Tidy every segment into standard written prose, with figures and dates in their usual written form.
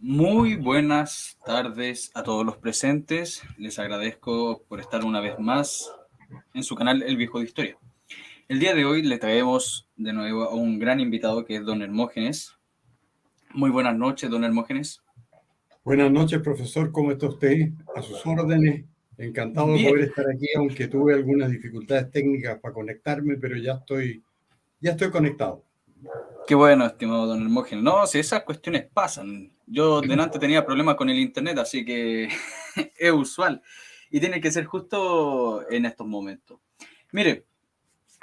Muy buenas tardes a todos los presentes. Les agradezco por estar una vez más en su canal El Viejo de Historia. El día de hoy le traemos de nuevo a un gran invitado que es don Hermógenes. Muy buenas noches, don Hermógenes. Buenas noches, profesor. ¿Cómo está usted? A sus órdenes. Encantado de Bien, poder estar aquí, aunque tuve algunas dificultades técnicas para conectarme, pero ya estoy conectado. qué bueno, estimado don Hermógenes. No, si esas cuestiones pasan. Yo delante tenía problemas con el internet, así que es usual. Y tiene que ser justo en estos momentos. Mire,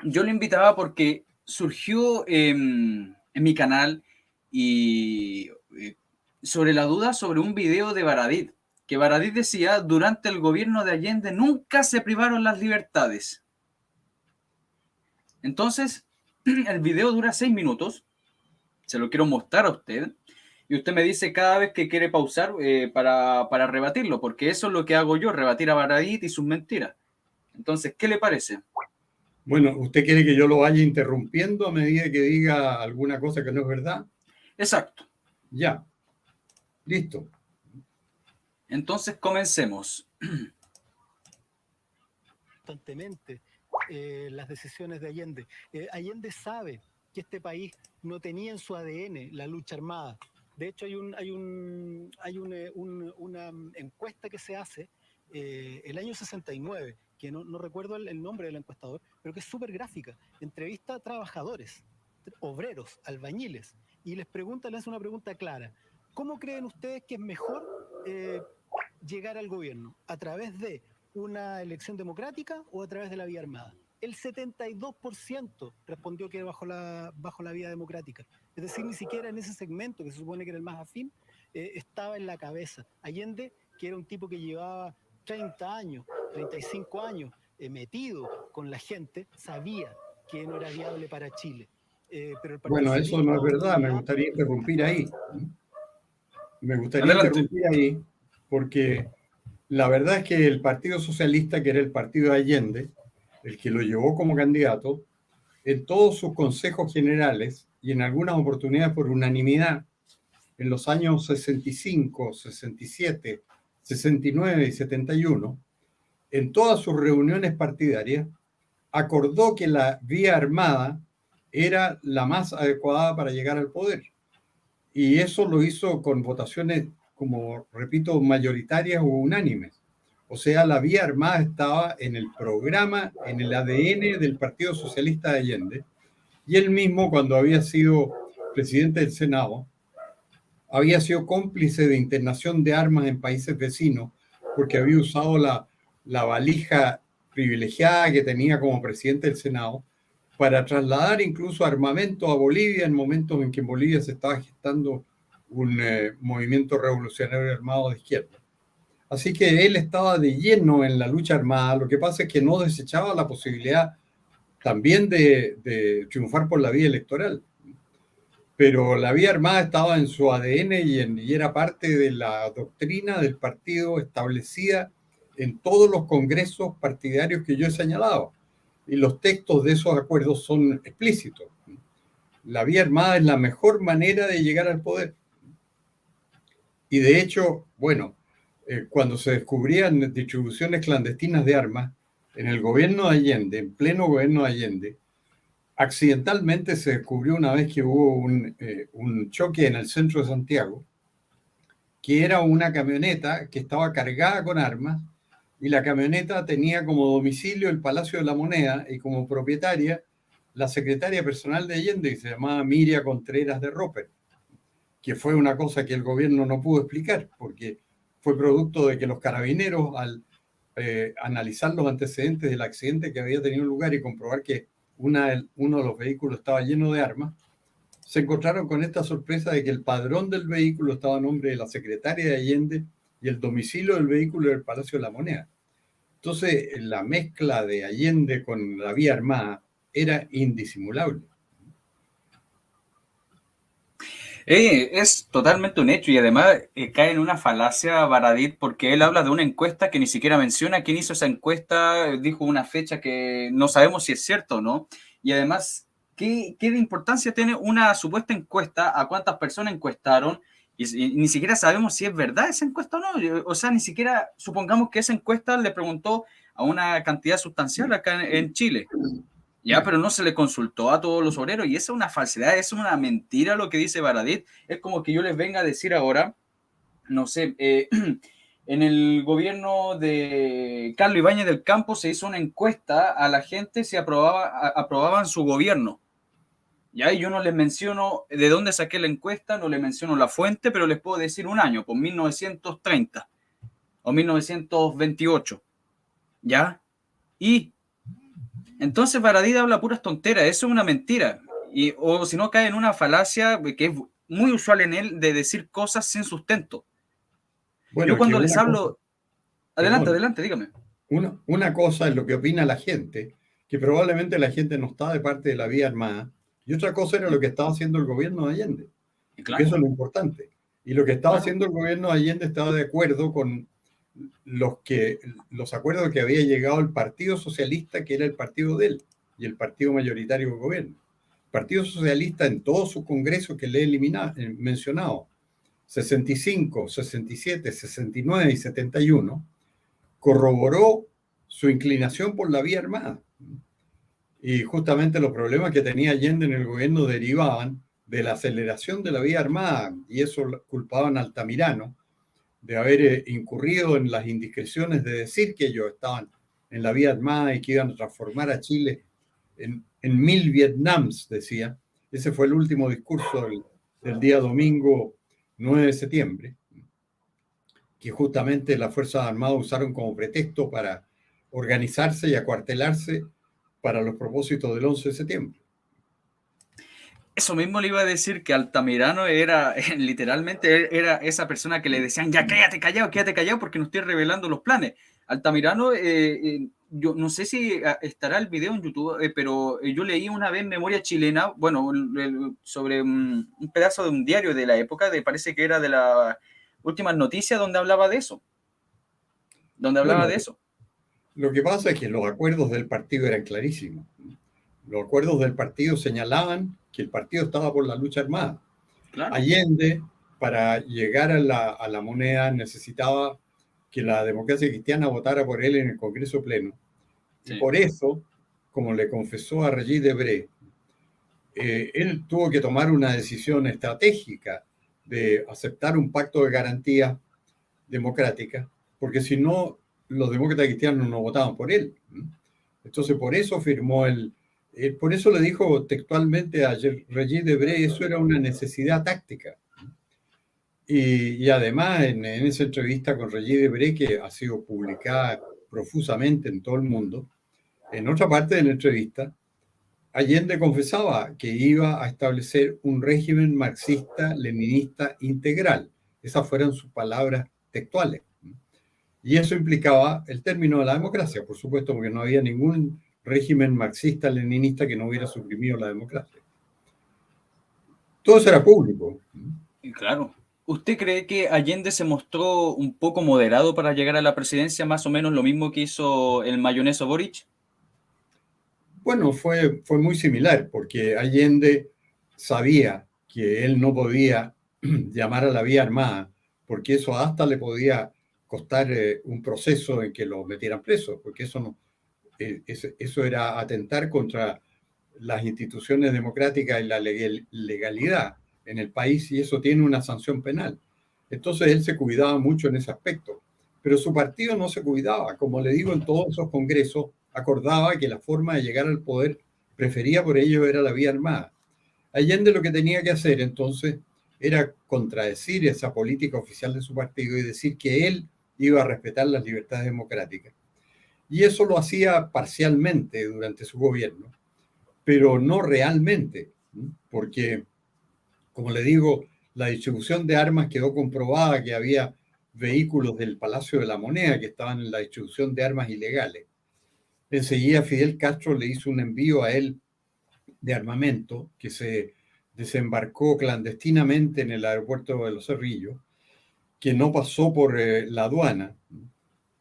yo lo invitaba porque surgió en mi canal y sobre la duda sobre un video de Baradit, que Baradit decía, durante el gobierno de Allende nunca se privaron las libertades. Entonces, el video dura 6 minutos, se lo quiero mostrar a usted, y usted me dice cada vez que quiere pausar para rebatirlo, porque eso es lo que hago yo, rebatir a Baradit y sus mentiras. Entonces, ¿qué le parece? Bueno, ¿usted quiere que yo lo vaya interrumpiendo a medida que diga alguna cosa que no es verdad? Exacto. Ya, listo. Entonces, comencemos. Constantemente las decisiones de Allende. Allende sabe que este país no tenía en su ADN la lucha armada. De hecho, una encuesta que se hace el año 69, que no recuerdo el nombre del encuestador, pero que es súper gráfica. Entrevista a trabajadores, obreros, albañiles, y les hace una pregunta clara. ¿Cómo creen ustedes que es mejor llegar al gobierno? ¿A través de una elección democrática o a través de la vía armada? El 72% respondió que bajo la vía democrática. Es decir, ni siquiera en ese segmento, que se supone que era el más afín, estaba en la cabeza. Allende, que era un tipo que llevaba 30 años, 35 años metido con la gente, sabía que no era viable para Chile. Pero el Partido Bueno, eso no Socialista es verdad. Me Unidad gustaría interrumpir estaba. ahí. Me gustaría Adelante. interrumpir ahí porque la verdad es que el Partido Socialista, que era el partido de Allende, el que lo llevó como candidato, en todos sus consejos generales y en algunas oportunidades por unanimidad, en los años 65, 67, 69 y 71, en todas sus reuniones partidarias, acordó que la vía armada era la más adecuada para llegar al poder. Y eso lo hizo con votaciones, como repito, mayoritarias o unánimes. O sea, la vía armada estaba en el programa, en el ADN del Partido Socialista de Allende. Y él mismo, cuando había sido presidente del Senado, había sido cómplice de internación de armas en países vecinos porque había usado la valija privilegiada que tenía como presidente del Senado para trasladar incluso armamento a Bolivia en momentos en que en Bolivia se estaba gestando un movimiento revolucionario armado de izquierda. Así que él estaba de lleno en la lucha armada. Lo que pasa es que no desechaba la posibilidad también de triunfar por la vía electoral. Pero la vía armada estaba en su ADN y era parte de la doctrina del partido establecida en todos los congresos partidarios que yo he señalado. Y los textos de esos acuerdos son explícitos. La vía armada es la mejor manera de llegar al poder. Y de hecho, bueno, cuando se descubrían distribuciones clandestinas de armas, en el gobierno de Allende, en pleno gobierno de Allende, accidentalmente se descubrió una vez que hubo un choque en el centro de Santiago, que era una camioneta que estaba cargada con armas y la camioneta tenía como domicilio el Palacio de la Moneda y como propietaria la secretaria personal de Allende, que se llamaba Miria Contreras de Roper, que fue una cosa que el gobierno no pudo explicar, porque fue producto de que los carabineros, al analizar los antecedentes del accidente que había tenido lugar y comprobar que uno de los vehículos estaba lleno de armas, se encontraron con esta sorpresa de que el padrón del vehículo estaba a nombre de la secretaria de Allende y el domicilio del vehículo era el Palacio de la Moneda. Entonces, la mezcla de Allende con la vía armada era indisimulable. Es totalmente un hecho y además cae en una falacia Baradit porque él habla de una encuesta que ni siquiera menciona quién hizo esa encuesta, dijo una fecha que no sabemos si es cierto o no. Y además, ¿qué de importancia tiene una supuesta encuesta? ¿A cuántas personas encuestaron? Y ni siquiera sabemos si es verdad esa encuesta o no. O sea, ni siquiera supongamos que esa encuesta le preguntó a una cantidad sustancial acá en Chile. Ya, pero no se le consultó a todos los obreros y esa es una falsedad, es una mentira lo que dice Baradit. Es como que yo les venga a decir ahora, no sé, en el gobierno de Carlos Ibáñez del Campo se hizo una encuesta a la gente si aprobaban su gobierno. Ya, y yo no les menciono de dónde saqué la encuesta, no les menciono la fuente, pero les puedo decir un año, por 1930 o 1928. ¿Ya? Y entonces Baradit habla puras tonteras, eso es una mentira. O si no, cae en una falacia que es muy usual en él de decir cosas sin sustento. Bueno, Yo que cuando les una hablo... cosa, Adelante, perdón, adelante, dígame. una cosa es lo que opina la gente, que probablemente la gente no está de parte de la vía armada, y otra cosa era lo que estaba haciendo el gobierno de Allende, porque eso Claro, es lo importante. Y lo que estaba claro. haciendo el gobierno de Allende estaba de acuerdo con los acuerdos que había llegado el Partido Socialista, que era el partido de él, y el partido mayoritario del gobierno. El Partido Socialista en todos sus congresos que le he mencionado, 65, 67, 69 y 71, corroboró su inclinación por la vía armada. Y justamente los problemas que tenía Allende en el gobierno derivaban de la aceleración de la vía armada, y eso culpaban a Altamirano de haber incurrido en las indiscreciones de decir que ellos estaban en la vía armada y que iban a transformar a Chile en 1000 Vietnams, decía. Ese fue el último discurso del día domingo 9 de septiembre, que justamente las Fuerzas Armadas usaron como pretexto para organizarse y acuartelarse para los propósitos del 11 de septiembre. Eso mismo le iba a decir, que Altamirano era, literalmente, era esa persona que le decían, ya quédate callado porque no estoy revelando los planes. Altamirano, yo no sé si estará el video en YouTube, pero yo leí una vez Memoria Chilena, bueno, sobre un pedazo de un diario de la época, parece que era de las últimas noticias donde hablaba de eso. Bueno, lo que pasa es que los acuerdos del partido eran clarísimos. Los acuerdos del partido señalaban que el partido estaba por la lucha armada. Claro. Allende, para llegar a la moneda, necesitaba que la democracia cristiana votara por él en el Congreso Pleno. Sí. Y por eso, como le confesó a Regis Debray, él tuvo que tomar una decisión estratégica de aceptar un pacto de garantía democrática, porque si no, los demócratas cristianos no votaban por él. Entonces, por eso firmó por eso le dijo textualmente a Regis Debray, eso era una necesidad táctica. Y además, en esa entrevista con Regis Debray, que ha sido publicada profusamente en todo el mundo, en otra parte de la entrevista, Allende confesaba que iba a establecer un régimen marxista-leninista integral. Esas fueron sus palabras textuales. Y eso implicaba el término de la democracia, por supuesto, porque no había ningún régimen marxista-leninista que no hubiera suprimido la democracia. Todo eso era público. Claro. ¿Usted cree que Allende se mostró un poco moderado para llegar a la presidencia, más o menos lo mismo que hizo el mayoneso Boric? Bueno, fue muy similar, porque Allende sabía que él no podía llamar a la vía armada, porque eso hasta le podía costar un proceso en que lo metieran preso, porque eso era atentar contra las instituciones democráticas y la legalidad en el país, y eso tiene una sanción penal. Entonces él se cuidaba mucho en ese aspecto, pero su partido no se cuidaba. Como le digo, en todos esos congresos acordaba que la forma de llegar al poder preferida por ellos era la vía armada. Allende lo que tenía que hacer entonces era contradecir esa política oficial de su partido y decir que él iba a respetar las libertades democráticas. Y eso lo hacía parcialmente durante su gobierno, pero no realmente, porque, como le digo, la distribución de armas quedó comprobada, que había vehículos del Palacio de la Moneda que estaban en la distribución de armas ilegales. Enseguida Fidel Castro le hizo un envío a él de armamento que se desembarcó clandestinamente en el aeropuerto de Los Cerrillos, que no pasó por la aduana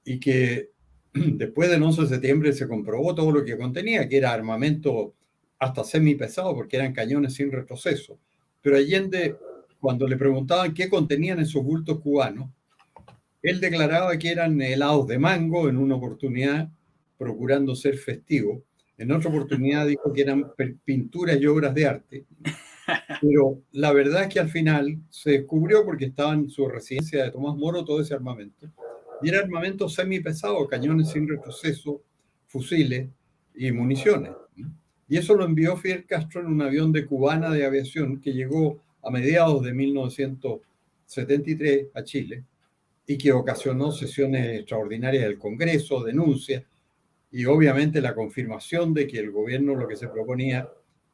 y que después del 11 de septiembre se comprobó todo lo que contenía, que era armamento hasta semipesado, porque eran cañones sin retroceso. Pero Allende cuando le preguntaban qué contenían esos bultos cubanos, él declaraba que eran helados de mango en una oportunidad, procurando ser festivo. En otra oportunidad dijo que eran pinturas y obras de arte. Pero la verdad es que al final se descubrió, porque estaba en su residencia de Tomás Moro todo ese armamento, y era armamento semipesado, cañones sin retroceso, fusiles y municiones. Y eso lo envió Fidel Castro en un avión de Cubana de aviación que llegó a mediados de 1973 a Chile y que ocasionó sesiones extraordinarias del Congreso, denuncias y obviamente la confirmación de que el gobierno lo que se proponía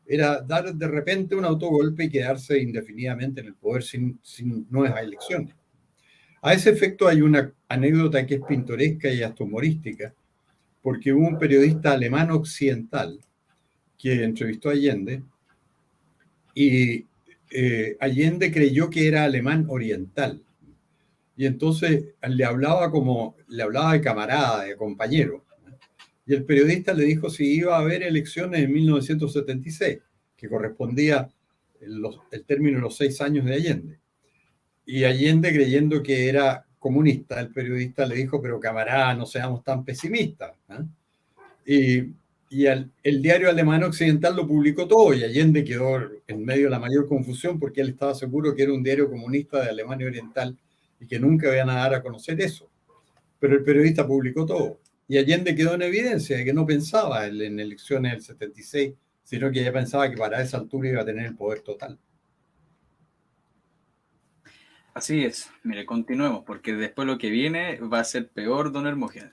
era dar de repente un autogolpe y quedarse indefinidamente en el poder sin nuevas elecciones. A ese efecto hay una anécdota que es pintoresca y hasta humorística, porque hubo un periodista alemán occidental que entrevistó a Allende y Allende creyó que era alemán oriental. Y entonces le hablaba de camarada, de compañero. Y el periodista le dijo si iba a haber elecciones en 1976, que correspondía el término de los 6 años de Allende. Y Allende, creyendo que era comunista, el periodista le dijo, pero camarada, no seamos tan pesimistas, ¿eh? Y el diario alemán occidental lo publicó todo y Allende quedó en medio de la mayor confusión porque él estaba seguro que era un diario comunista de Alemania Oriental y que nunca iban a dar a conocer eso. Pero el periodista publicó todo. Y Allende quedó en evidencia de que no pensaba en elecciones del 76, sino que ya pensaba que para esa altura iba a tener el poder total. Así es. Mire, continuemos, porque después lo que viene va a ser peor, don Hermógenes.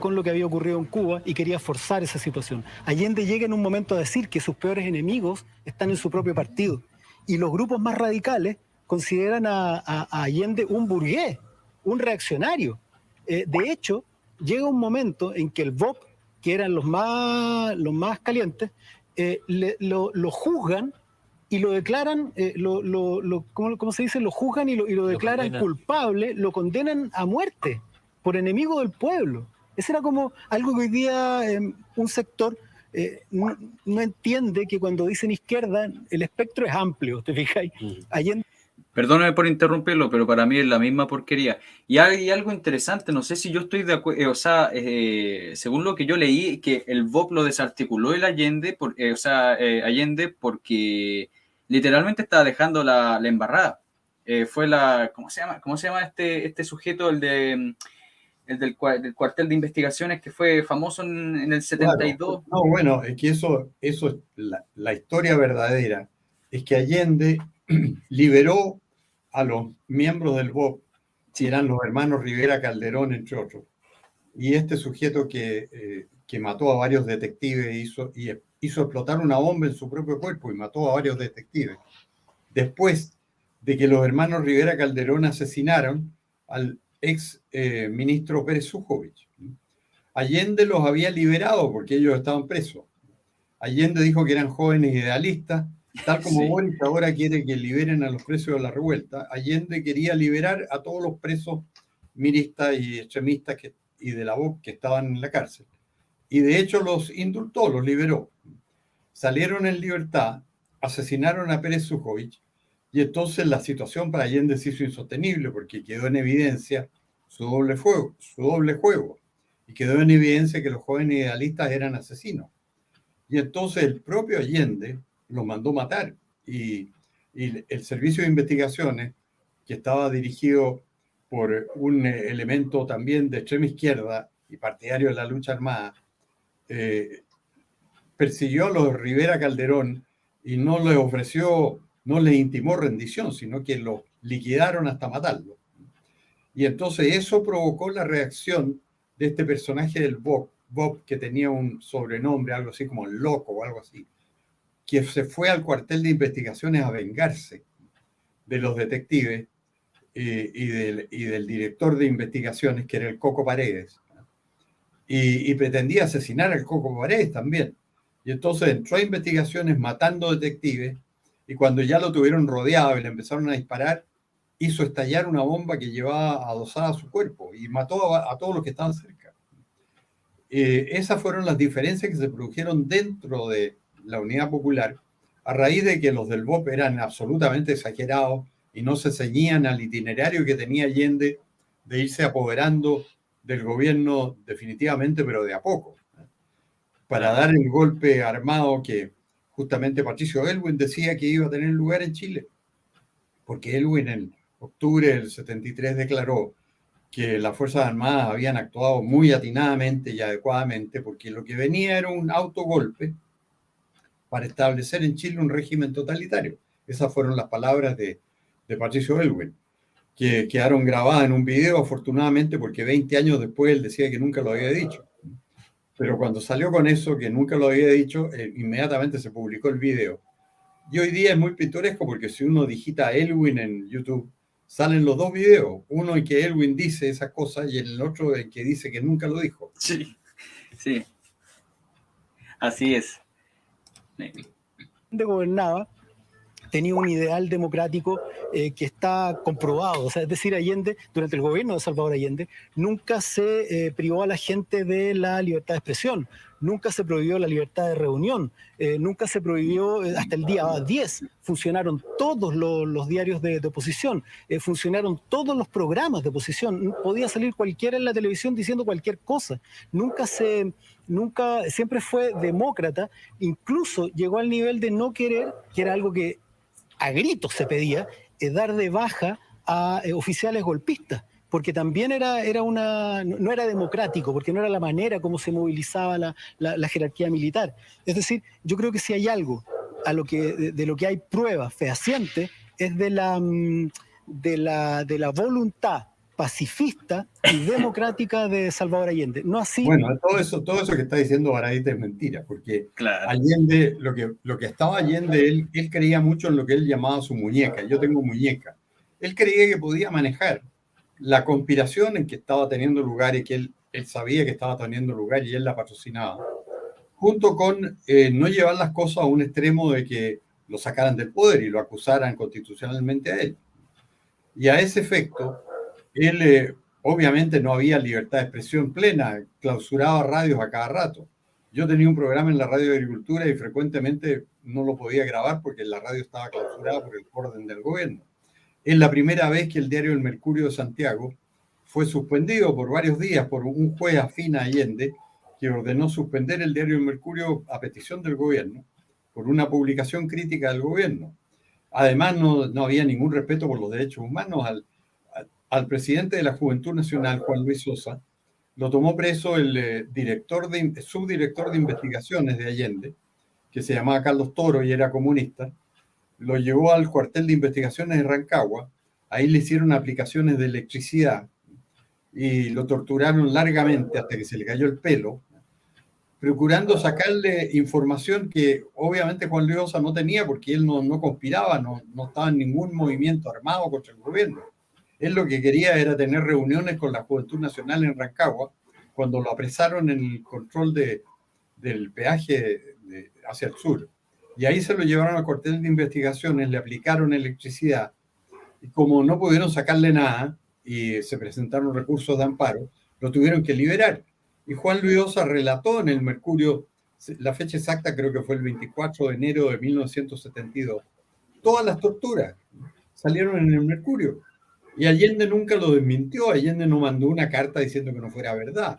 Con lo que había ocurrido en Cuba y quería forzar esa situación. Allende llega en un momento a decir que sus peores enemigos están en su propio partido y los grupos más radicales consideran a Allende un burgués, un reaccionario. De hecho, llega un momento en que el BOP, que eran los más calientes, lo juzgan y lo declaran, ¿cómo se dice? Lo juzgan y lo declaran culpable, lo condenan a muerte por enemigo del pueblo. Eso era como algo que hoy día un sector no entiende, que cuando dicen izquierda el espectro es amplio, ¿te fijáis? Allende... Perdóname por interrumpirlo, pero para mí es la misma porquería. Y hay algo interesante, no sé si yo estoy de acuerdo, según lo que yo leí, que el BOP lo desarticuló el Allende, Allende porque literalmente estaba dejando la embarrada. Fue ¿cómo se llama este sujeto, el del cuartel de investigaciones que fue famoso en el 72? Claro. No, bueno, es que eso es la historia verdadera. Es que Allende liberó a los miembros del BOP, que eran los hermanos Rivera Calderón, entre otros. Y este sujeto que mató a varios detectives hizo explotar una bomba en su propio cuerpo y mató a varios detectives. Después de que los hermanos Rivera Calderón asesinaron al ex ministro Pérez Zújovich. Allende los había liberado porque ellos estaban presos. Allende dijo que eran jóvenes idealistas, tal como Boric ahora quiere que liberen a los presos de la revuelta. Allende quería liberar a todos los presos miristas y extremistas y de la BOP que estaban en la cárcel. Y de hecho los indultó, los liberó. Salieron en libertad, asesinaron a Pérez Zújovich y entonces la situación para Allende se hizo insostenible porque quedó en evidencia su doble juego. Y quedó en evidencia que los jóvenes idealistas eran asesinos. Y entonces el propio Allende los mandó matar. Y el servicio de investigaciones, que estaba dirigido por un elemento también de extrema izquierda y partidario de la lucha armada, persiguió a los Rivera Calderón y no les intimó rendición, sino que los liquidaron hasta matarlo. Y entonces eso provocó la reacción de este personaje del Bob, que tenía un sobrenombre, algo así como el loco o algo así, que se fue al cuartel de investigaciones a vengarse de los detectives y del director de investigaciones, que era el Coco Paredes. Y pretendía asesinar al Coco Paredes también. Y entonces entró a investigaciones matando detectives y cuando ya lo tuvieron rodeado y le empezaron a disparar, hizo estallar una bomba que llevaba adosada a su cuerpo y mató a todos los que estaban cerca. Esas fueron las diferencias que se produjeron dentro de la Unidad Popular a raíz de que los del BOP eran absolutamente exagerados y no se ceñían al itinerario que tenía Allende de irse apoderando del gobierno definitivamente, pero de a poco, para dar el golpe armado que justamente Patricio Aylwin decía que iba a tener lugar en Chile, porque Aylwin en octubre del 73 declaró que las Fuerzas Armadas habían actuado muy atinadamente y adecuadamente, porque lo que venía era un autogolpe para establecer en Chile un régimen totalitario. Esas fueron las palabras de Patricio Aylwin, que quedaron grabadas en un video, afortunadamente, porque 20 años después él decía que nunca lo había dicho. Pero cuando salió con eso, que nunca lo había dicho, inmediatamente se publicó el video. Y hoy día es muy pintoresco porque si uno digita Aylwin en YouTube, salen los dos videos. Uno en que Aylwin dice esas cosas y el otro en que dice que nunca lo dijo. Sí, sí. Así es. Gobernaba tenía un ideal democrático que está comprobado. O sea, es decir, Allende, durante el gobierno de Salvador Allende, nunca se privó a la gente de la libertad de expresión, nunca se prohibió la libertad de reunión, nunca se prohibió, hasta el día 10, funcionaron todos los diarios de oposición, funcionaron todos los programas de oposición, podía salir cualquiera en la televisión diciendo cualquier cosa, siempre fue demócrata, incluso llegó al nivel de no querer, que era algo que a gritos se pedía, dar de baja a oficiales golpistas, porque también no era democrático, porque no era la manera como se movilizaba la jerarquía militar. Es decir, yo creo que si hay algo de lo que hay pruebas fehacientes es de la voluntad pacifista y democrática de Salvador Allende. No así. Bueno, todo eso que está diciendo Baradit es mentira, porque claro. Allende, lo que estaba Allende, él creía mucho en lo que él llamaba su muñeca. Yo tengo muñeca. Él creía que podía manejar la conspiración en que estaba teniendo lugar y que él sabía que estaba teniendo lugar y él la patrocinaba, junto con no llevar las cosas a un extremo de que lo sacaran del poder y lo acusaran constitucionalmente a él. Y a ese efecto, él obviamente no había libertad de expresión plena, clausuraba radios a cada rato. Yo tenía un programa en la radio de agricultura y frecuentemente no lo podía grabar porque la radio estaba clausurada por el orden del gobierno. Es la primera vez que el diario El Mercurio de Santiago fue suspendido por varios días por un juez afín a Allende que ordenó suspender el diario El Mercurio a petición del gobierno por una publicación crítica del gobierno. Además, no había ningún respeto por los derechos humanos. Al presidente de la Juventud Nacional, Juan Luis Sosa, lo tomó preso el subdirector de investigaciones de Allende, que se llamaba Carlos Toro y era comunista. Lo llevó al cuartel de investigaciones de Rancagua. Ahí le hicieron aplicaciones de electricidad y lo torturaron largamente hasta que se le cayó el pelo, procurando sacarle información que obviamente Juan Luis Sosa no tenía porque él no conspiraba, no estaba en ningún movimiento armado contra el gobierno. Él lo que quería era tener reuniones con la Juventud Nacional en Rancagua cuando lo apresaron en el control del peaje hacia el sur. Y ahí se lo llevaron al cuartel de investigaciones, le aplicaron electricidad y como no pudieron sacarle nada y se presentaron recursos de amparo, lo tuvieron que liberar. Y Juan Luis Sosa relató en el Mercurio, la fecha exacta creo que fue el 24 de enero de 1972, todas las torturas salieron en el Mercurio. Y Allende nunca lo desmintió, Allende no mandó una carta diciendo que no fuera verdad.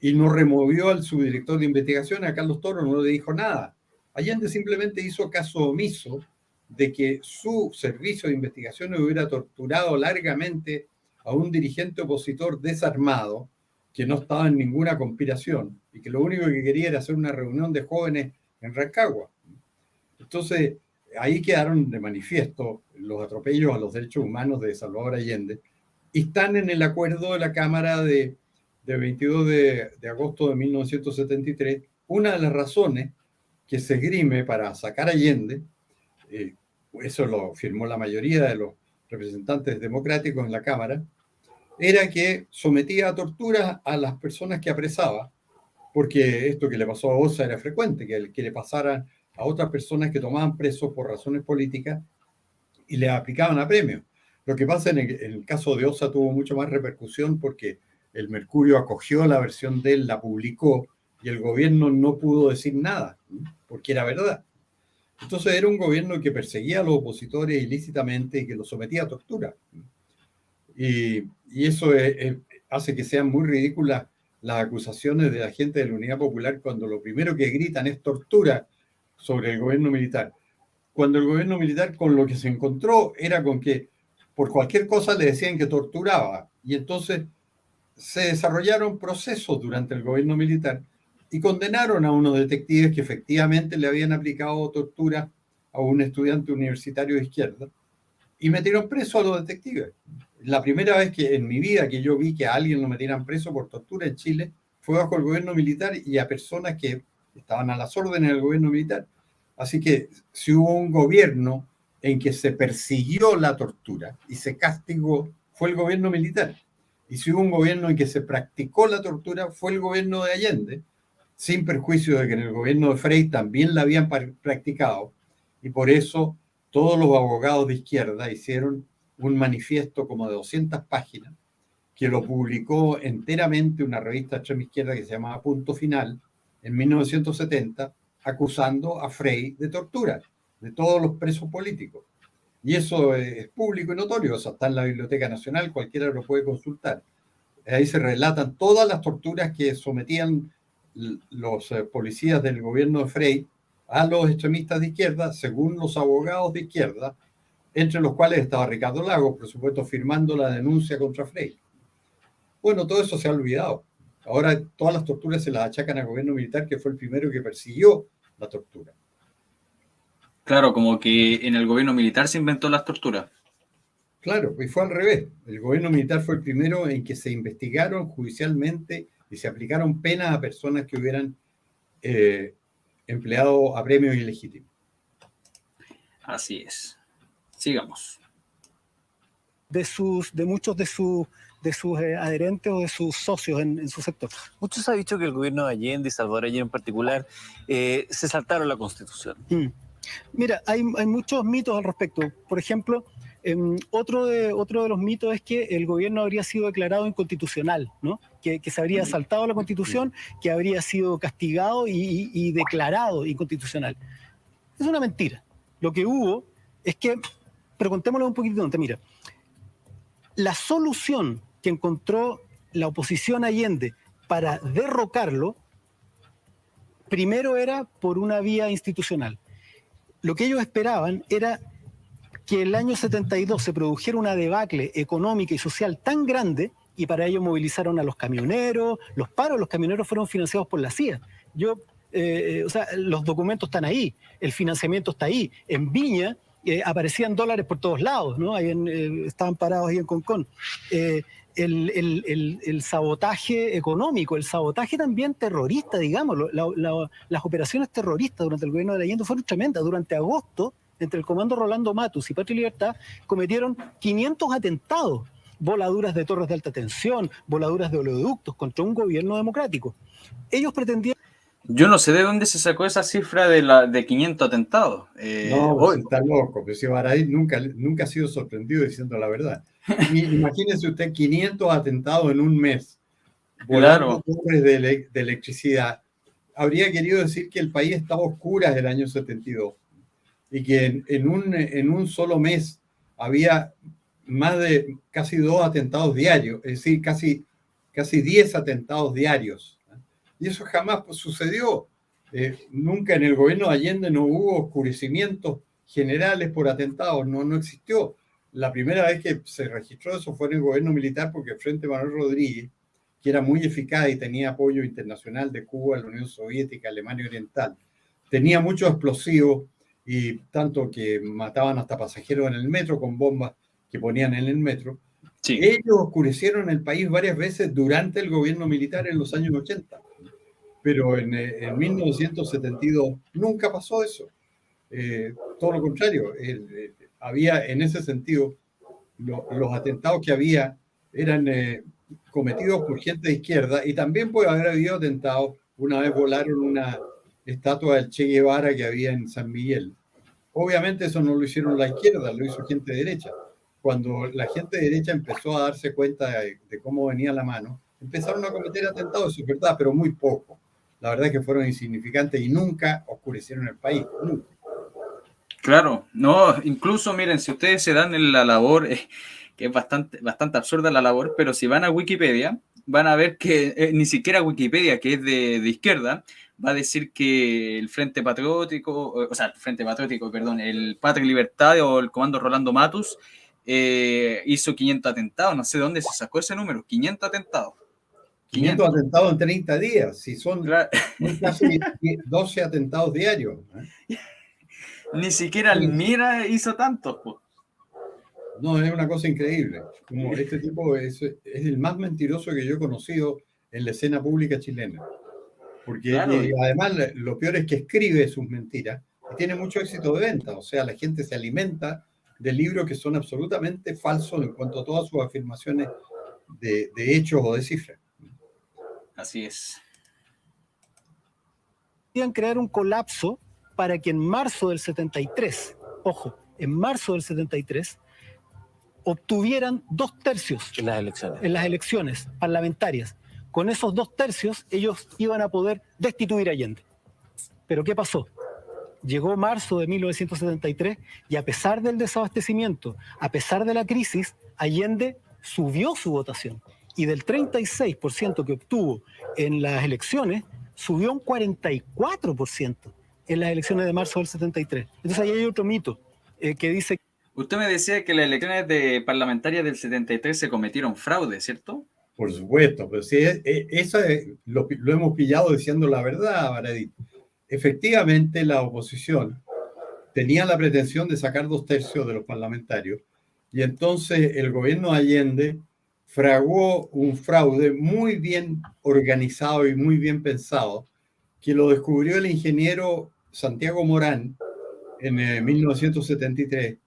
Y no removió al subdirector de investigación, a Carlos Toro, no le dijo nada. Allende simplemente hizo caso omiso de que su servicio de investigación hubiera torturado largamente a un dirigente opositor desarmado que no estaba en ninguna conspiración y que lo único que quería era hacer una reunión de jóvenes en Rancagua. Entonces, ahí quedaron de manifiesto los atropellos a los derechos humanos de Salvador Allende y están en el acuerdo de la Cámara de 22 de agosto de 1973. Una de las razones que se esgrime para sacar a Allende, eso lo firmó la mayoría de los representantes democráticos en la Cámara, era que sometía a torturas a las personas que apresaba, porque esto que le pasó a Osa era frecuente, que le pasaran a otras personas que tomaban presos por razones políticas y le aplicaban a premios. Lo que pasa en el caso de Osa tuvo mucho más repercusión porque el Mercurio acogió la versión de él, la publicó y el gobierno no pudo decir nada, porque era verdad. Entonces era un gobierno que perseguía a los opositores ilícitamente y que los sometía a tortura. Y eso hace que sean muy ridículas las acusaciones de la gente de la Unidad Popular cuando lo primero que gritan es tortura sobre el gobierno militar. Cuando el gobierno militar con lo que se encontró era con que por cualquier cosa le decían que torturaba. Y entonces se desarrollaron procesos durante el gobierno militar y condenaron a unos detectives que efectivamente le habían aplicado tortura a un estudiante universitario de izquierda y metieron preso a los detectives. La primera vez que en mi vida que yo vi que a alguien lo metieran preso por tortura en Chile fue bajo el gobierno militar y a personas que estaban a las órdenes del gobierno militar. Así que si hubo un gobierno en que se persiguió la tortura y se castigó, fue el gobierno militar. Y si hubo un gobierno en que se practicó la tortura, fue el gobierno de Allende, sin perjuicio de que en el gobierno de Frei también la habían practicado. Y por eso todos los abogados de izquierda hicieron un manifiesto como de 200 páginas que lo publicó enteramente una revista extrema izquierda que se llamaba Punto Final en 1970, acusando a Frei de tortura de todos los presos políticos. Y eso es público y notorio, o sea, está en la Biblioteca Nacional, cualquiera lo puede consultar. Ahí se relatan todas las torturas que sometían los policías del gobierno de Frei a los extremistas de izquierda, según los abogados de izquierda, entre los cuales estaba Ricardo Lagos, por supuesto, firmando la denuncia contra Frei. Bueno, todo eso se ha olvidado. Ahora todas las torturas se las achacan al gobierno militar, que fue el primero que persiguió la tortura. Claro, como que en el gobierno militar se inventó las torturas. Claro, y fue al revés. El gobierno militar fue el primero en que se investigaron judicialmente y se aplicaron penas a personas que hubieran empleado apremios ilegítimos. Así es. Sigamos. De muchos de sus adherentes o de sus socios en su sector. Mucho se ha dicho que el gobierno de Allende y Salvador Allende en particular se saltaron la Constitución. Mira, hay muchos mitos al respecto. Por ejemplo, otro de los mitos es que el gobierno habría sido declarado inconstitucional, ¿no? Que se habría saltado la Constitución, que habría sido castigado y declarado inconstitucional. Es una mentira. Lo que hubo es que, pero contémoslo un poquitito antes, mira, la solución que encontró la oposición a Allende para derrocarlo, primero era por una vía institucional. Lo que ellos esperaban era que el año 72 se produjera una debacle económica y social tan grande, y para ello movilizaron a los camioneros, los paros de los camioneros fueron financiados por la CIA. O sea, los documentos están ahí, el financiamiento está ahí. En Viña aparecían dólares por todos lados, ¿no? Estaban parados ahí en Concón. El sabotaje económico, el sabotaje también terrorista, digamos, las operaciones terroristas durante el gobierno de Allende fueron tremendas. Durante agosto, entre el comando Rolando Matus y Patria y Libertad, cometieron 500 atentados, voladuras de torres de alta tensión, voladuras de oleoductos contra un gobierno democrático. Ellos pretendían... Yo no sé de dónde se sacó esa cifra de 500 atentados. No, pues está loco, pero si Baradit nunca ha sido sorprendido diciendo la verdad. Imagínese usted 500 atentados en un mes, volando torres de electricidad. Habría querido decir que el país estaba a oscuras el año 72 y que en un solo mes había más de casi 2 atentados diarios, es decir, casi 10 atentados diarios. Y eso jamás sucedió. Nunca en el gobierno de Allende no hubo oscurecimientos generales por atentados, no existió. La primera vez que se registró eso fue en el gobierno militar, porque el Frente Manuel Rodríguez, que era muy eficaz y tenía apoyo internacional de Cuba, la Unión Soviética, Alemania Oriental, tenía muchos explosivos, y tanto que mataban hasta pasajeros en el metro con bombas que ponían en el metro. Sí. Ellos oscurecieron el país varias veces durante el gobierno militar en los años 80. Pero en 1972 nunca pasó eso. Todo lo contrario. Había, en ese sentido, los atentados que había eran cometidos por gente de izquierda, y también puede haber habido atentados. Una vez volaron una estatua del Che Guevara que había en San Miguel. Obviamente eso no lo hicieron la izquierda, lo hizo gente de derecha. Cuando la gente de derecha empezó a darse cuenta de cómo venía la mano, empezaron a cometer atentados, eso es verdad, pero muy poco. La verdad es que fueron insignificantes y nunca oscurecieron el país, nunca. Claro, no, incluso miren, si ustedes se dan en la labor, que es bastante absurda la labor, pero si van a Wikipedia, van a ver que ni siquiera Wikipedia, que es de izquierda, va a decir que el Frente Patriótico, o sea, el Frente Patriótico, perdón, el Patria y Libertad o el Comando Rolando Matus hizo 500 atentados, no sé de dónde se sacó ese número, 500 atentados. 500 atentados en 30 días, si son Claro. casi 12 atentados diarios. Ni siquiera Almira hizo tantos, pues. No, es una cosa increíble. Como este tipo es el más mentiroso que yo he conocido en la escena pública chilena. Porque Claro. además lo peor es que escribe sus mentiras y tiene mucho éxito de venta. O sea, la gente se alimenta de libros que son absolutamente falsos en cuanto a todas sus afirmaciones de hechos o de cifras. Así es. Querían crear un colapso para que en marzo del 73, ojo, en marzo del 73, obtuvieran 2/3 en las elecciones parlamentarias. Con esos 2/3 ellos iban a poder destituir a Allende. Pero ¿qué pasó? Llegó marzo de 1973 y a pesar del desabastecimiento, a pesar de la crisis, Allende subió su votación. Y del 36% que obtuvo en las elecciones, subió un 44% en las elecciones de marzo del 73. Entonces ahí hay otro mito que dice... Usted me decía que las elecciones parlamentarias del 73 se cometieron fraude, ¿cierto? Por supuesto, pero sí, eso lo hemos pillado diciendo la verdad, Baradit. Efectivamente, la oposición tenía la pretensión de sacar 2/3 de los parlamentarios y entonces el gobierno de Allende fraguó un fraude muy bien organizado y muy bien pensado que lo descubrió el ingeniero Santiago Morán en 1973.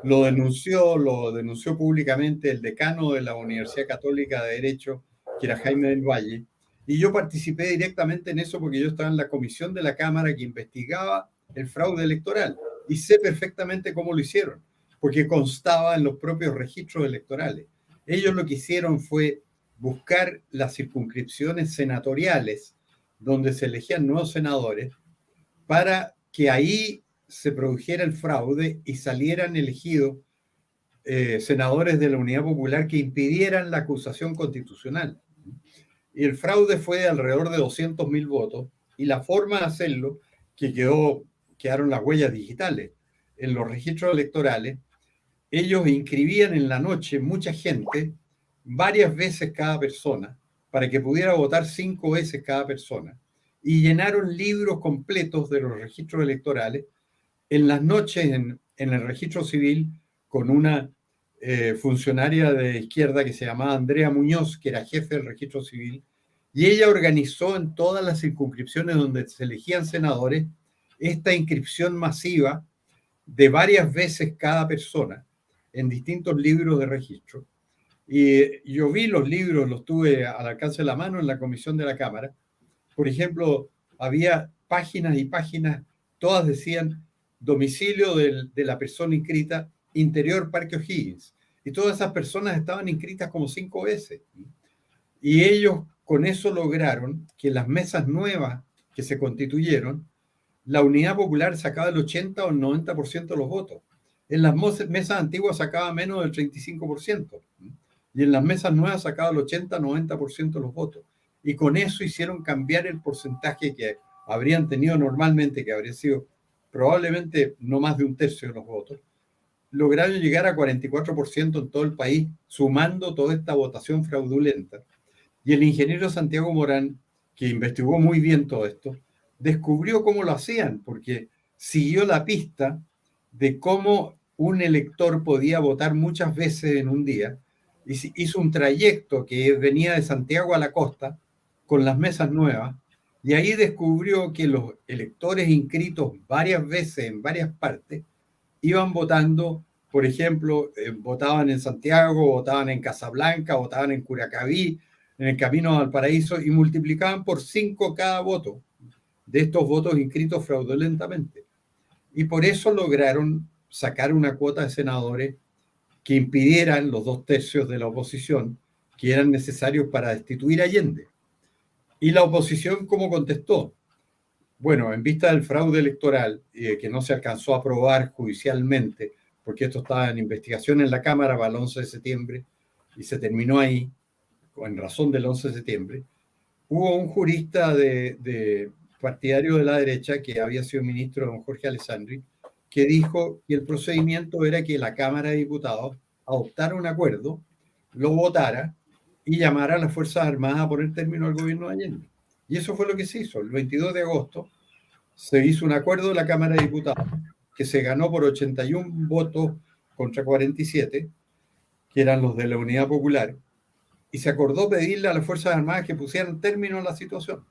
Lo denunció públicamente el decano de la Universidad Católica de Derecho, que era Jaime del Valle, y yo participé directamente en eso porque yo estaba en la comisión de la Cámara que investigaba el fraude electoral y sé perfectamente cómo lo hicieron, porque constaba en los propios registros electorales. Ellos lo que hicieron fue buscar las circunscripciones senatoriales donde se elegían nuevos senadores para que ahí se produjera el fraude y salieran elegidos senadores de la Unidad Popular que impidieran la acusación constitucional. Y el fraude fue de alrededor de 200.000 votos y la forma de hacerlo, que quedaron las huellas digitales en los registros electorales, ellos inscribían en la noche mucha gente, varias veces cada persona, para que pudiera votar 5 veces cada persona, y llenaron libros completos de los registros electorales en las noches en el registro civil con una funcionaria de izquierda que se llamaba Andrea Muñoz, que era jefe del registro civil, y ella organizó en todas las circunscripciones donde se elegían senadores esta inscripción masiva de varias veces cada persona en distintos libros de registro. Y yo vi los libros, los tuve al alcance de la mano en la comisión de la Cámara. Por ejemplo, había páginas y páginas, todas decían domicilio de la persona inscrita, Interior Parque O'Higgins. Y todas esas personas estaban inscritas como 5 veces. Y ellos con eso lograron que las mesas nuevas que se constituyeron, la Unidad Popular sacaba el 80 o el 90% de los votos. En las mesas antiguas sacaba menos del 35%. Y en las mesas nuevas sacaba el 80-90% de los votos. Y con eso hicieron cambiar el porcentaje que habrían tenido normalmente, que habría sido probablemente no más de 1/3 de los votos. Lograron llegar a 44% en todo el país, sumando toda esta votación fraudulenta. Y el ingeniero Santiago Morán, que investigó muy bien todo esto, descubrió cómo lo hacían, porque siguió la pista de cómo un elector podía votar muchas veces en un día. Hizo un trayecto que venía de Santiago a la costa con las mesas nuevas, y ahí descubrió que los electores inscritos varias veces en varias partes iban votando, por ejemplo, votaban en Santiago, votaban en Casablanca, votaban en Curacaví, en el Camino a Valparaíso, y multiplicaban por 5 cada voto de estos votos inscritos fraudulentamente. Y por eso lograron sacar una cuota de senadores que impidieran los 2/3 de la oposición que eran necesarios para destituir a Allende. Y la oposición, ¿cómo contestó? Bueno, en vista del fraude electoral, que no se alcanzó a probar judicialmente, porque esto estaba en investigación en la Cámara para el 11 de septiembre y se terminó ahí, en razón del 11 de septiembre, hubo un jurista partidario de la derecha, que había sido ministro don Jorge Alessandri, que dijo que el procedimiento era que la Cámara de Diputados adoptara un acuerdo, lo votara y llamara a las Fuerzas Armadas a poner término al gobierno de Allende. Y eso fue lo que se hizo. El 22 de agosto se hizo un acuerdo de la Cámara de Diputados que se ganó por 81 votos contra 47, que eran los de la Unidad Popular, y se acordó pedirle a las Fuerzas Armadas que pusieran término a la situación.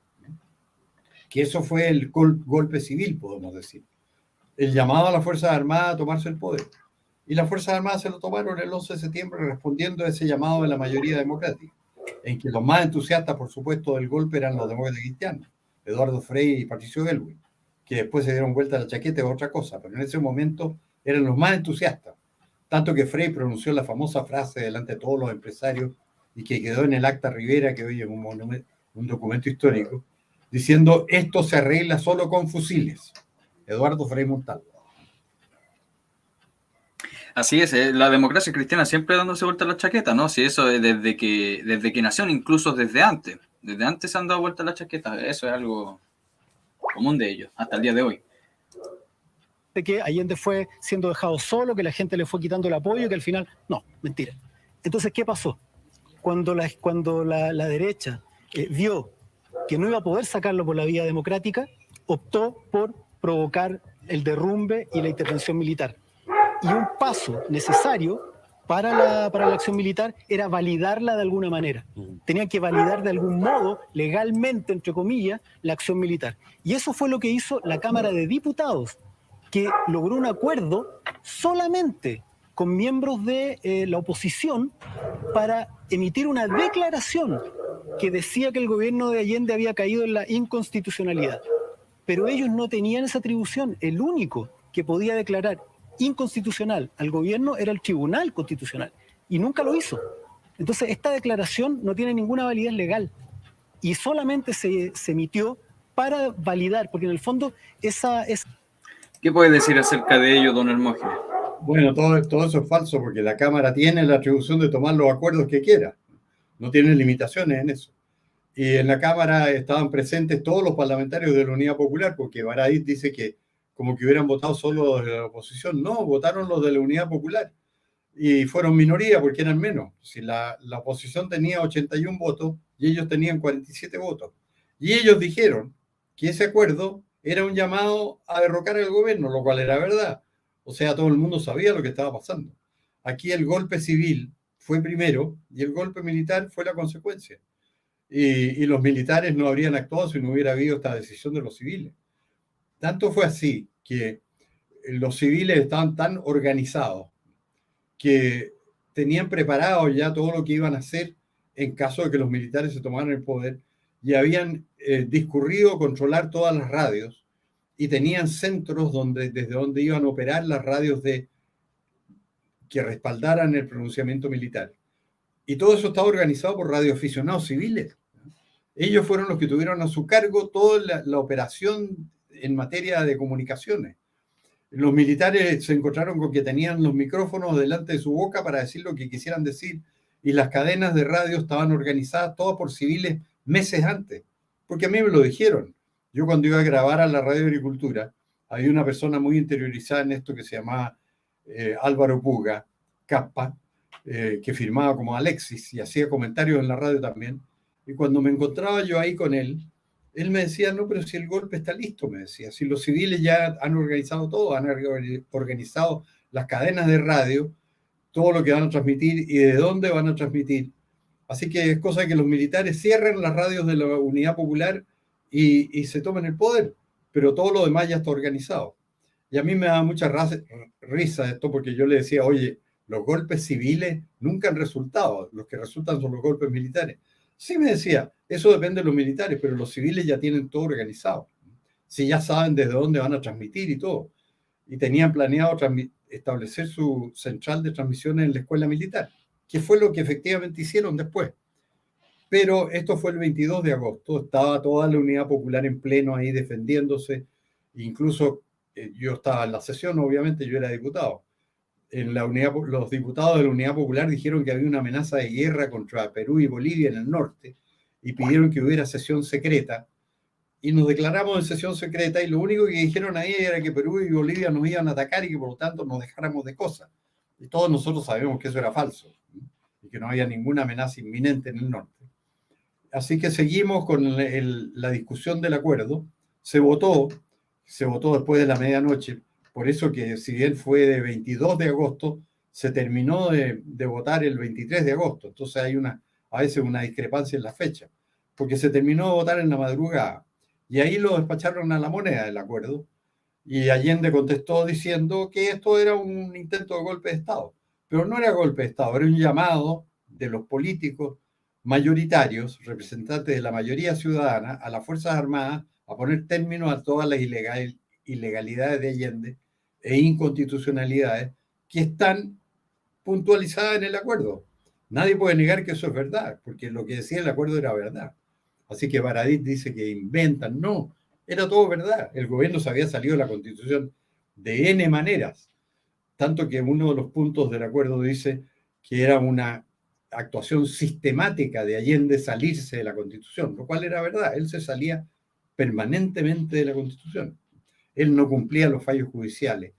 Que eso fue el golpe civil, podemos decir. El llamado a las Fuerzas Armadas a tomarse el poder. Y las Fuerzas Armadas se lo tomaron el 11 de septiembre respondiendo a ese llamado de la mayoría democrática, en que los más entusiastas, por supuesto, del golpe eran los demócratas cristianos, Eduardo Frei y Patricio Aylwin, que después se dieron vuelta a la chaqueta, es otra cosa, pero en ese momento eran los más entusiastas. Tanto que Frei pronunció la famosa frase delante de todos los empresarios y que quedó en el Acta Rivera, que hoy es un documento histórico, diciendo: esto se arregla solo con fusiles. Eduardo Frei Montalvo. Así es, la democracia cristiana siempre dándose vuelta a la chaqueta, ¿no? Si eso es desde que nació, incluso desde antes se han dado vuelta a la chaqueta, eso es algo común de ellos, hasta el día de hoy. De que Allende fue siendo dejado solo, que la gente le fue quitando el apoyo, que al final, no, mentira. Entonces, ¿qué pasó? Cuando la derecha vio que no iba a poder sacarlo por la vía democrática, optó por provocar el derrumbe y la intervención militar. Y un paso necesario para la acción militar era validarla de alguna manera. Tenían que validar de algún modo, legalmente, entre comillas, la acción militar. Y eso fue lo que hizo la Cámara de Diputados, que logró un acuerdo solamente con miembros de la oposición para emitir una declaración que decía que el gobierno de Allende había caído en la inconstitucionalidad. Pero ellos no tenían esa atribución. El único que podía declarar inconstitucional al gobierno era el Tribunal Constitucional, y nunca lo hizo. Entonces, esta declaración no tiene ninguna validez legal y solamente se emitió para validar, porque en el fondo esa es... ¿Qué puede decir acerca de ello, don Hermógenes? Bueno, todo eso es falso, porque la Cámara tiene la atribución de tomar los acuerdos que quiera. No tiene limitaciones en eso. Y en la Cámara estaban presentes todos los parlamentarios de la Unidad Popular, porque Baradit dice que como que hubieran votado solo los de la oposición. No, votaron los de la Unidad Popular. Y fueron minoría porque eran menos. Si la oposición tenía 81 votos y ellos tenían 47 votos. Y ellos dijeron que ese acuerdo era un llamado a derrocar al gobierno, lo cual era verdad. O sea, todo el mundo sabía lo que estaba pasando. Aquí el golpe civil fue primero y el golpe militar fue la consecuencia. Y los militares no habrían actuado si no hubiera habido esta decisión de los civiles. Tanto fue así que los civiles estaban tan organizados que tenían preparado ya todo lo que iban a hacer en caso de que los militares se tomaran el poder, y habían discurrido controlar todas las radios y tenían centros desde donde iban a operar las radios que respaldaran el pronunciamiento militar. Y todo eso estaba organizado por radioaficionados civiles. Ellos fueron los que tuvieron a su cargo toda la operación en materia de comunicaciones. Los militares se encontraron con que tenían los micrófonos delante de su boca para decir lo que quisieran decir, y las cadenas de radio estaban organizadas todas por civiles meses antes, porque a mí me lo dijeron. Yo cuando iba a grabar a la Radio Agricultura, había una persona muy interiorizada en esto que se llamaba Álvaro Puga, Capa, que firmaba como Alexis y hacía comentarios en la radio también. Y cuando me encontraba yo ahí con él me decía: no, pero si el golpe está listo, me decía, si los civiles ya han organizado todo, han organizado las cadenas de radio, todo lo que van a transmitir y de dónde van a transmitir. Así que es cosa que los militares cierren las radios de la Unidad Popular y se tomen el poder, pero todo lo demás ya está organizado. Y a mí me da mucha risa esto, porque yo le decía: oye, los golpes civiles nunca han resultado, los que resultan son los golpes militares. Sí, me decía, eso depende de los militares, pero los civiles ya tienen todo organizado. Si ya saben desde dónde van a transmitir y todo. Y tenían planeado establecer su central de transmisiones en la escuela militar, que fue lo que efectivamente hicieron después. Pero esto fue el 22 de agosto, estaba toda la Unidad Popular en pleno ahí defendiéndose, incluso yo estaba en la sesión, obviamente yo era diputado. Los diputados de la Unidad Popular dijeron que había una amenaza de guerra contra Perú y Bolivia en el norte y pidieron que hubiera sesión secreta, y nos declaramos en sesión secreta, y lo único que dijeron ahí era que Perú y Bolivia nos iban a atacar y que por lo tanto nos dejáramos de cosas. Y todos nosotros sabemos que eso era falso y que no había ninguna amenaza inminente en el norte. Así que seguimos con la discusión del acuerdo. Se votó después de la medianoche, por eso que si bien fue de 22 de agosto, se terminó de votar el 23 de agosto. Entonces hay a veces una discrepancia en la fecha, porque se terminó de votar en la madrugada. Y ahí lo despacharon a la moneda del acuerdo. Y Allende contestó diciendo que esto era un intento de golpe de Estado. Pero no era golpe de Estado, era un llamado de los políticos mayoritarios, representantes de la mayoría ciudadana, a las Fuerzas Armadas a poner término a todas las ilegalidades de Allende e inconstitucionalidades que están puntualizadas en el acuerdo. Nadie puede negar que eso es verdad, porque lo que decía el acuerdo era verdad. Así que Baradit dice que inventan. No, era todo verdad. El gobierno se había salido de la Constitución de N maneras, tanto que uno de los puntos del acuerdo dice que era una actuación sistemática de Allende salirse de la Constitución, lo cual era verdad. Él se salía permanentemente de la Constitución. Él no cumplía los fallos judiciales.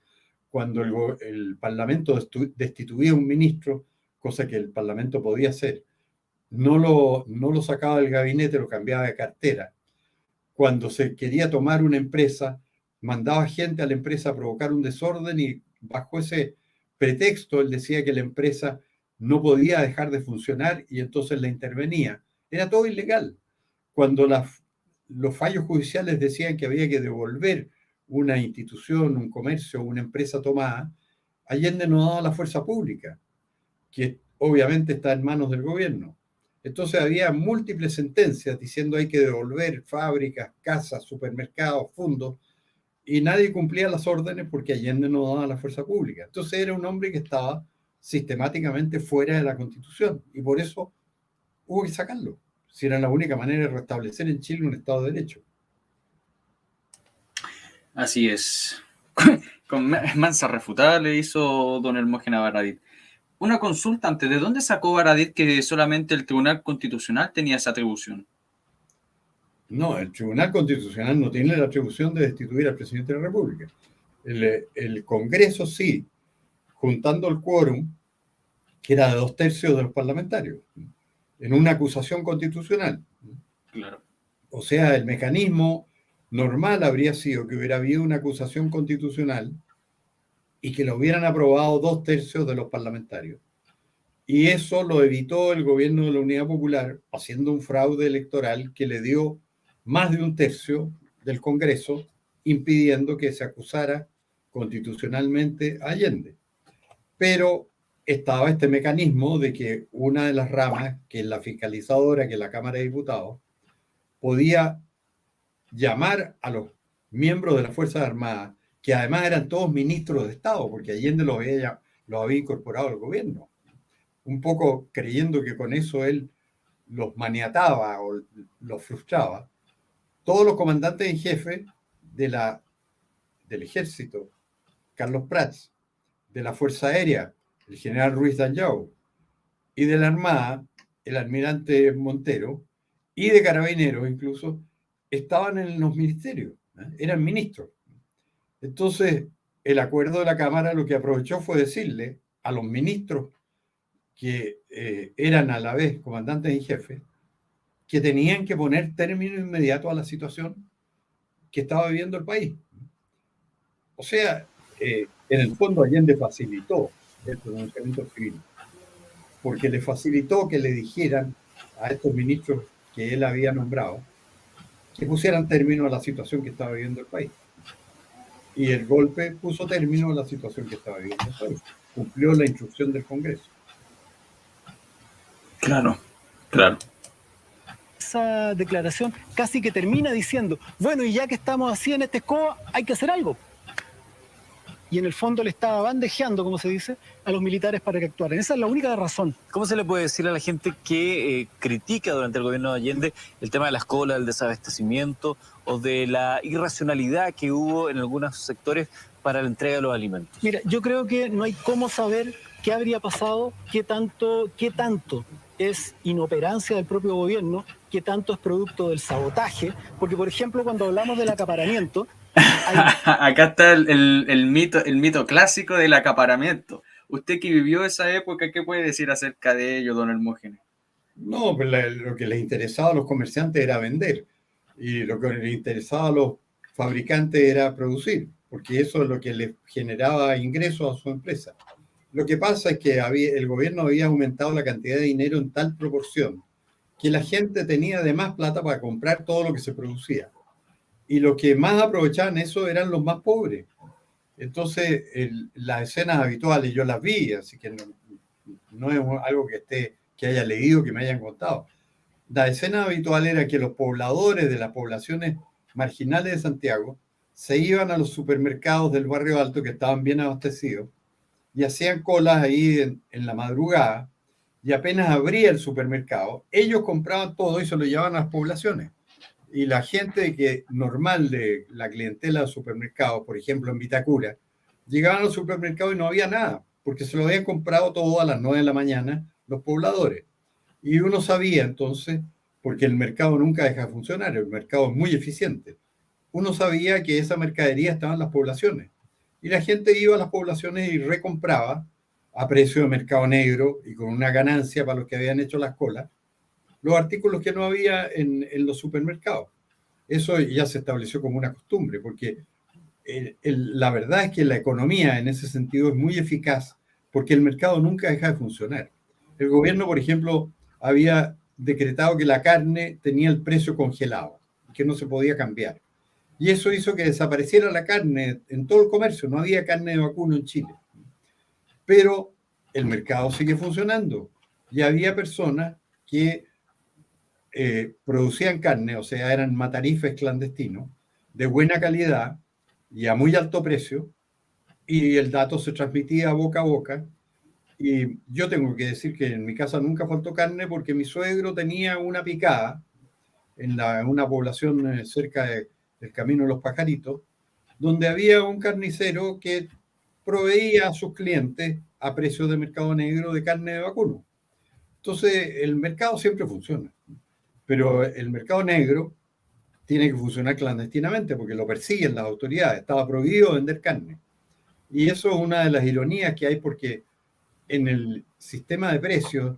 Cuando el Parlamento destituía a un ministro, cosa que el Parlamento podía hacer, no lo sacaba del gabinete, lo cambiaba de cartera. Cuando se quería tomar una empresa, mandaba gente a la empresa a provocar un desorden y bajo ese pretexto él decía que la empresa no podía dejar de funcionar y entonces la intervenía. Era todo ilegal. Cuando los fallos judiciales decían que había que devolver una institución, un comercio, una empresa tomada, Allende no daba la fuerza pública, que obviamente está en manos del gobierno. Entonces había múltiples sentencias diciendo hay que devolver fábricas, casas, supermercados, fondos, y nadie cumplía las órdenes porque Allende no daba la fuerza pública. Entonces era un hombre que estaba sistemáticamente fuera de la Constitución y por eso hubo que sacarlo. Si era la única manera de restablecer en Chile un Estado de Derecho. Así es. Con mansa refutada le hizo don Hermógenes Baradit. Una consulta antes, ¿de dónde sacó Baradit que solamente el Tribunal Constitucional tenía esa atribución? No, el Tribunal Constitucional no tiene la atribución de destituir al presidente de la República. El Congreso sí, juntando el quórum, que era de 2/3 de los parlamentarios, en una acusación constitucional. Claro. O sea, el mecanismo normal habría sido que hubiera habido una acusación constitucional y que lo hubieran aprobado 2/3 de los parlamentarios. Y eso lo evitó el gobierno de la Unidad Popular, haciendo un fraude electoral que le dio más de 1/3 del Congreso, impidiendo que se acusara constitucionalmente a Allende. Pero estaba este mecanismo de que una de las ramas, que es la fiscalizadora, que es la Cámara de Diputados, podía llamar a los miembros de las Fuerzas Armadas, que además eran todos ministros de Estado, porque Allende los había incorporado al gobierno, un poco creyendo que con eso él los maniataba o los frustraba. Todos los comandantes en jefe del ejército, Carlos Prats, de la Fuerza Aérea, el general Ruiz Dallao, y de la Armada, el almirante Montero, y de Carabineros incluso, estaban en los ministerios, eran ministros. Entonces, el acuerdo de la Cámara lo que aprovechó fue decirle a los ministros que eran a la vez comandantes en jefe, que tenían que poner término inmediato a la situación que estaba viviendo el país. O sea, en el fondo Allende facilitó el pronunciamiento civil, porque le facilitó que le dijeran a estos ministros que él había nombrado que pusieran término a la situación que estaba viviendo el país. Y el golpe puso término a la situación que estaba viviendo el país. Cumplió la instrucción del Congreso. Claro, claro. Esa declaración casi que termina diciendo, bueno, y ya que estamos así en esta escoba, hay que hacer algo. y en el fondo le estaba bandejeando, como se dice, a los militares para que actuaran. Esa es la única razón. ¿Cómo se le puede decir a la gente que critica durante el gobierno de Allende el tema de las colas, del desabastecimiento o de la irracionalidad que hubo en algunos sectores para la entrega de los alimentos? Mira, yo creo que no hay cómo saber qué habría pasado, qué tanto es inoperancia del propio gobierno, qué tanto es producto del sabotaje, porque por ejemplo cuando hablamos del acaparamiento, acá está el mito clásico del acaparamiento. Usted que vivió esa época, ¿qué puede decir acerca de ello, don Hermógenes? No, pues lo que les interesaba a los comerciantes era vender y lo que les interesaba a los fabricantes era producir, porque eso es lo que les generaba ingresos a su empresa. Lo que pasa es que el gobierno había aumentado la cantidad de dinero en tal proporción que la gente tenía de más plata para comprar todo lo que se producía. Y los que más aprovechaban eso eran los más pobres. Entonces, las escenas habituales yo las vi, así que no es algo que haya leído, que me hayan contado. La escena habitual era que los pobladores de las poblaciones marginales de Santiago se iban a los supermercados del barrio alto que estaban bien abastecidos y hacían colas ahí en la madrugada, y apenas abría el supermercado, ellos compraban todo y se lo llevaban a las poblaciones. Y la gente normal de la clientela del supermercado, por ejemplo en Vitacura, llegaban al supermercado y no había nada, porque se lo habían comprado todo a las 9 de la mañana los pobladores. Y uno sabía entonces, porque el mercado nunca deja de funcionar, el mercado es muy eficiente, uno sabía que esa mercadería estaba en las poblaciones. Y la gente iba a las poblaciones y recompraba a precio de mercado negro y con una ganancia para los que habían hecho las colas, los artículos que no había en los supermercados. Eso ya se estableció como una costumbre, porque la verdad es que la economía en ese sentido es muy eficaz, porque el mercado nunca deja de funcionar. El gobierno, por ejemplo, había decretado que la carne tenía el precio congelado, que no se podía cambiar. Y eso hizo que desapareciera la carne en todo el comercio, no había carne de vacuno en Chile. Pero el mercado sigue funcionando y había personas que producían carne, o sea, eran matarifes clandestinos, de buena calidad y a muy alto precio, y el dato se transmitía boca a boca. Y yo tengo que decir que en mi casa nunca faltó carne porque mi suegro tenía una picada en una población cerca del Camino de los Pajaritos, donde había un carnicero que proveía a sus clientes a precios de mercado negro de carne de vacuno. Entonces, el mercado siempre funciona, pero el mercado negro tiene que funcionar clandestinamente porque lo persiguen las autoridades. Estaba prohibido vender carne. Y eso es una de las ironías que hay porque en el sistema de precios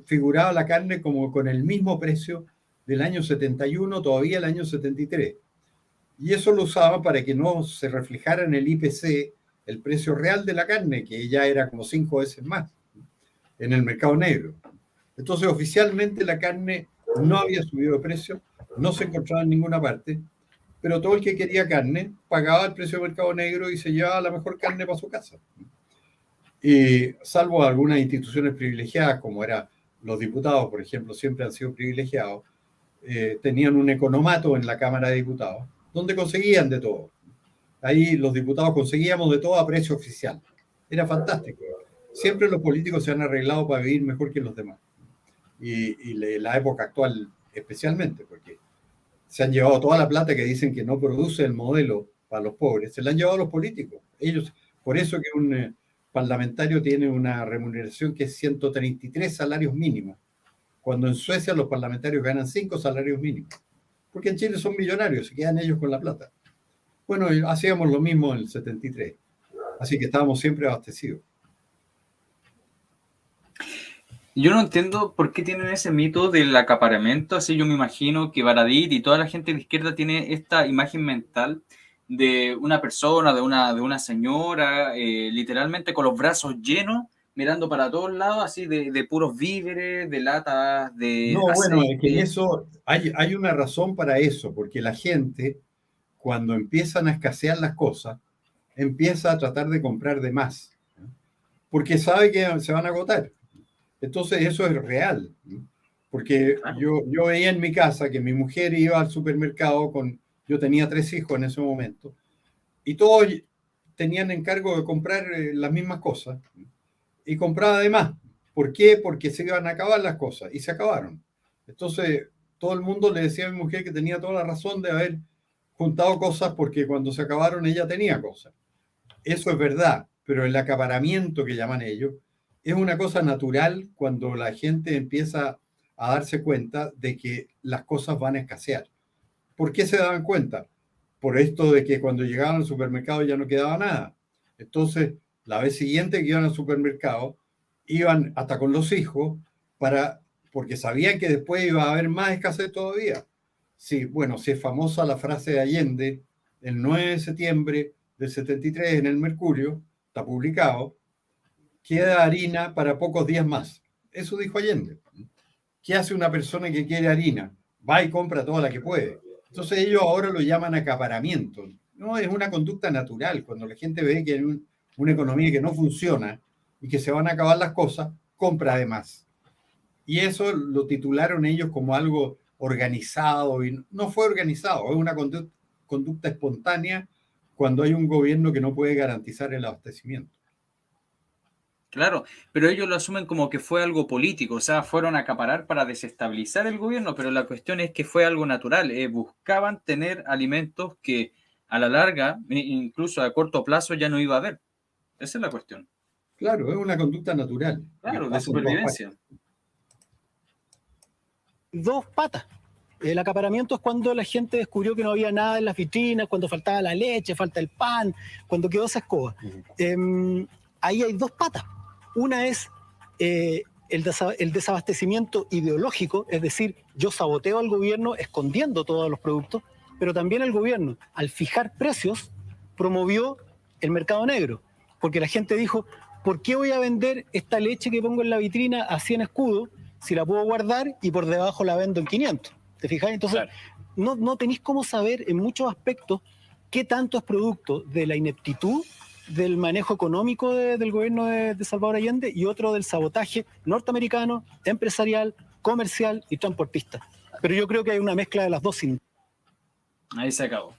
figuraba la carne como con el mismo precio del año 71, todavía el año 73. Y eso lo usaba para que no se reflejara en el IPC el precio real de la carne, que ya era como 5 veces más en el mercado negro. Entonces, oficialmente la carne no había subido de precio, no se encontraba en ninguna parte, pero todo el que quería carne pagaba el precio del mercado negro y se llevaba la mejor carne para su casa. Y salvo algunas instituciones privilegiadas, como eran los diputados, por ejemplo, siempre han sido privilegiados, tenían un economato en la Cámara de Diputados, donde conseguían de todo. Ahí los diputados conseguíamos de todo a precio oficial. Era fantástico. Siempre los políticos se han arreglado para vivir mejor que los demás. Y la época actual especialmente, porque se han llevado toda la plata que dicen que no produce el modelo para los pobres, se la han llevado los políticos. Ellos, por eso que un parlamentario tiene una remuneración que es 133 salarios mínimos, cuando en Suecia los parlamentarios ganan 5 salarios mínimos, porque en Chile son millonarios, se quedan ellos con la plata. Bueno, hacíamos lo mismo en el 73, así que estábamos siempre abastecidos. Yo no entiendo por qué tienen ese mito del acaparamiento, así yo me imagino que Baradit y toda la gente de izquierda tiene esta imagen mental de una persona, de una señora, literalmente con los brazos llenos, mirando para todos lados, así de puros víveres, de latas, de No, bueno, aceite. es que eso, hay una razón para eso, porque la gente, cuando empiezan a escasear las cosas, empieza a tratar de comprar de más, ¿no? Porque sabe que se van a agotar. Entonces eso es real, ¿no? Porque Claro. yo veía en mi casa que mi mujer iba al supermercado yo tenía 3 hijos en ese momento, y todos tenían encargo de comprar las mismas cosas y compraba de más. ¿Por qué? Porque se iban a acabar las cosas y se acabaron. Entonces, todo el mundo le decía a mi mujer que tenía toda la razón de haber juntado cosas porque cuando se acabaron ella tenía cosas. Eso es verdad, pero el acaparamiento que llaman ellos es una cosa natural cuando la gente empieza a darse cuenta de que las cosas van a escasear. ¿Por qué se daban cuenta? Por esto de que cuando llegaban al supermercado ya no quedaba nada. Entonces, la vez siguiente que iban al supermercado, iban hasta con los hijos porque sabían que después iba a haber más escasez todavía. Sí, bueno, si es famosa la frase de Allende, el 9 de septiembre del 73 en el Mercurio, está publicado, queda harina para pocos días más. Eso dijo Allende. ¿Qué hace una persona que quiere harina? Va y compra toda la que puede. Entonces ellos ahora lo llaman acaparamiento. No, es una conducta natural. Cuando la gente ve que hay una economía que no funciona y que se van a acabar las cosas, compra de más. Y eso lo titularon ellos como algo organizado y no fue organizado, es una conducta espontánea cuando hay un gobierno que no puede garantizar el abastecimiento. Claro, pero ellos lo asumen como que fue algo político, o sea, fueron a acaparar para desestabilizar el gobierno, pero la cuestión es que fue algo natural. Buscaban tener alimentos que a la larga, incluso a corto plazo, ya no iba a haber. Esa es la cuestión. Claro, es una conducta natural. Claro, de supervivencia. Dos patas. El acaparamiento es cuando la gente descubrió que no había nada en las vitrinas, cuando faltaba la leche, falta el pan, cuando quedó esa escoba. Ahí hay dos patas. Una es el desabastecimiento ideológico, es decir, yo saboteo al gobierno escondiendo todos los productos, pero también el gobierno, al fijar precios, promovió el mercado negro, porque la gente dijo, ¿por qué voy a vender esta leche que pongo en la vitrina a 100 escudos si la puedo guardar y por debajo la vendo en 500? ¿Te fijas? Entonces, claro, no tenéis cómo saber en muchos aspectos qué tanto es producto de la ineptitud del manejo económico del gobierno de Salvador Allende y otro del sabotaje norteamericano, empresarial, comercial y transportista. Pero yo creo que hay una mezcla de las dos. Ahí se acabó.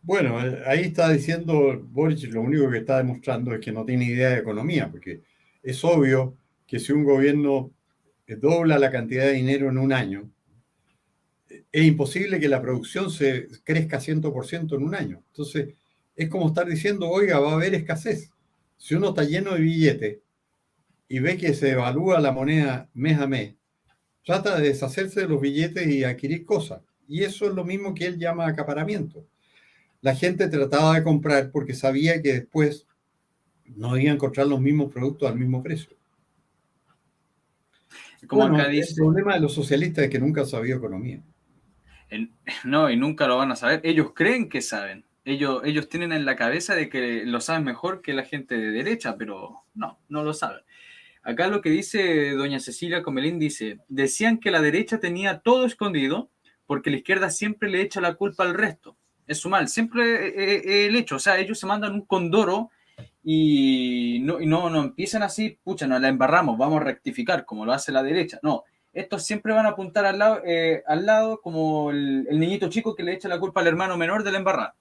Bueno, ahí está diciendo Boric, lo único que está demostrando es que no tiene idea de economía, porque es obvio que si un gobierno dobla la cantidad de dinero en un año, es imposible que la producción se crezca 100% en un año. Entonces, es como estar diciendo, oiga, va a haber escasez. Si uno está lleno de billetes y ve que se evalúa la moneda mes a mes, trata de deshacerse de los billetes y adquirir cosas. Y eso es lo mismo que él llama acaparamiento. La gente trataba de comprar porque sabía que después no iba a encontrar los mismos productos al mismo precio. Como bueno, acá dice, el problema de los socialistas es que nunca han sabido economía. No, y nunca lo van a saber. Ellos creen que saben. Ellos tienen en la cabeza de que lo saben mejor que la gente de derecha, pero no lo saben. Acá lo que dice doña Cecilia Comelín dice, decían que la derecha tenía todo escondido porque la izquierda siempre le echa la culpa al resto. Es su mal, siempre el hecho. O sea, ellos se mandan un condoro y no empiezan así, pucha, nos la embarramos, vamos a rectificar como lo hace la derecha. No, estos siempre van a apuntar al lado como el niñito chico que le echa la culpa al hermano menor de la embarrada.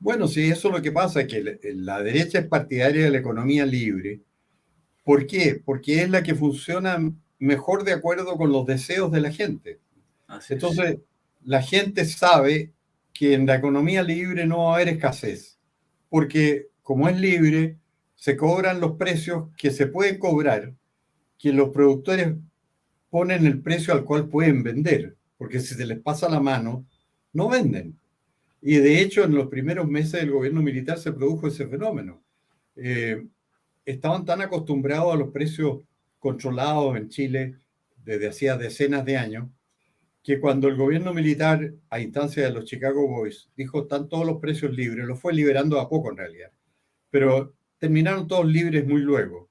Bueno, sí, eso es lo que pasa, que la derecha es partidaria de la economía libre. ¿Por qué? Porque es la que funciona mejor de acuerdo con los deseos de la gente. Entonces, la gente sabe que en la economía libre no va a haber escasez, porque como es libre, se cobran los precios que se pueden cobrar, que los productores ponen el precio al cual pueden vender, porque si se les pasa la mano, no venden. Y de hecho, en los primeros meses del gobierno militar se produjo ese fenómeno. Estaban tan acostumbrados a los precios controlados en Chile desde hacía decenas de años, que cuando el gobierno militar, a instancia de los Chicago Boys, dijo están todos los precios libres, los fue liberando a poco en realidad, pero terminaron todos libres muy luego.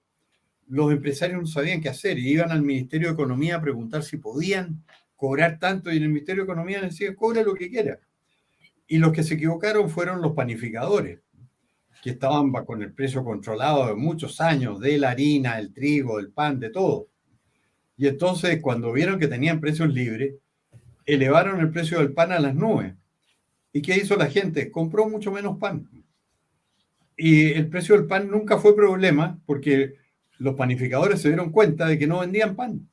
Los empresarios no sabían qué hacer y iban al Ministerio de Economía a preguntar si podían cobrar tanto, y en el Ministerio de Economía les decían, cobra lo que quiera. Y los que se equivocaron fueron los panificadores, que estaban con el precio controlado de muchos años, de la harina, el trigo, el pan, de todo. Y entonces, cuando vieron que tenían precios libres, elevaron el precio del pan a las nubes. ¿Y qué hizo la gente? Compró mucho menos pan. Y el precio del pan nunca fue problema porque los panificadores se dieron cuenta de que no vendían pan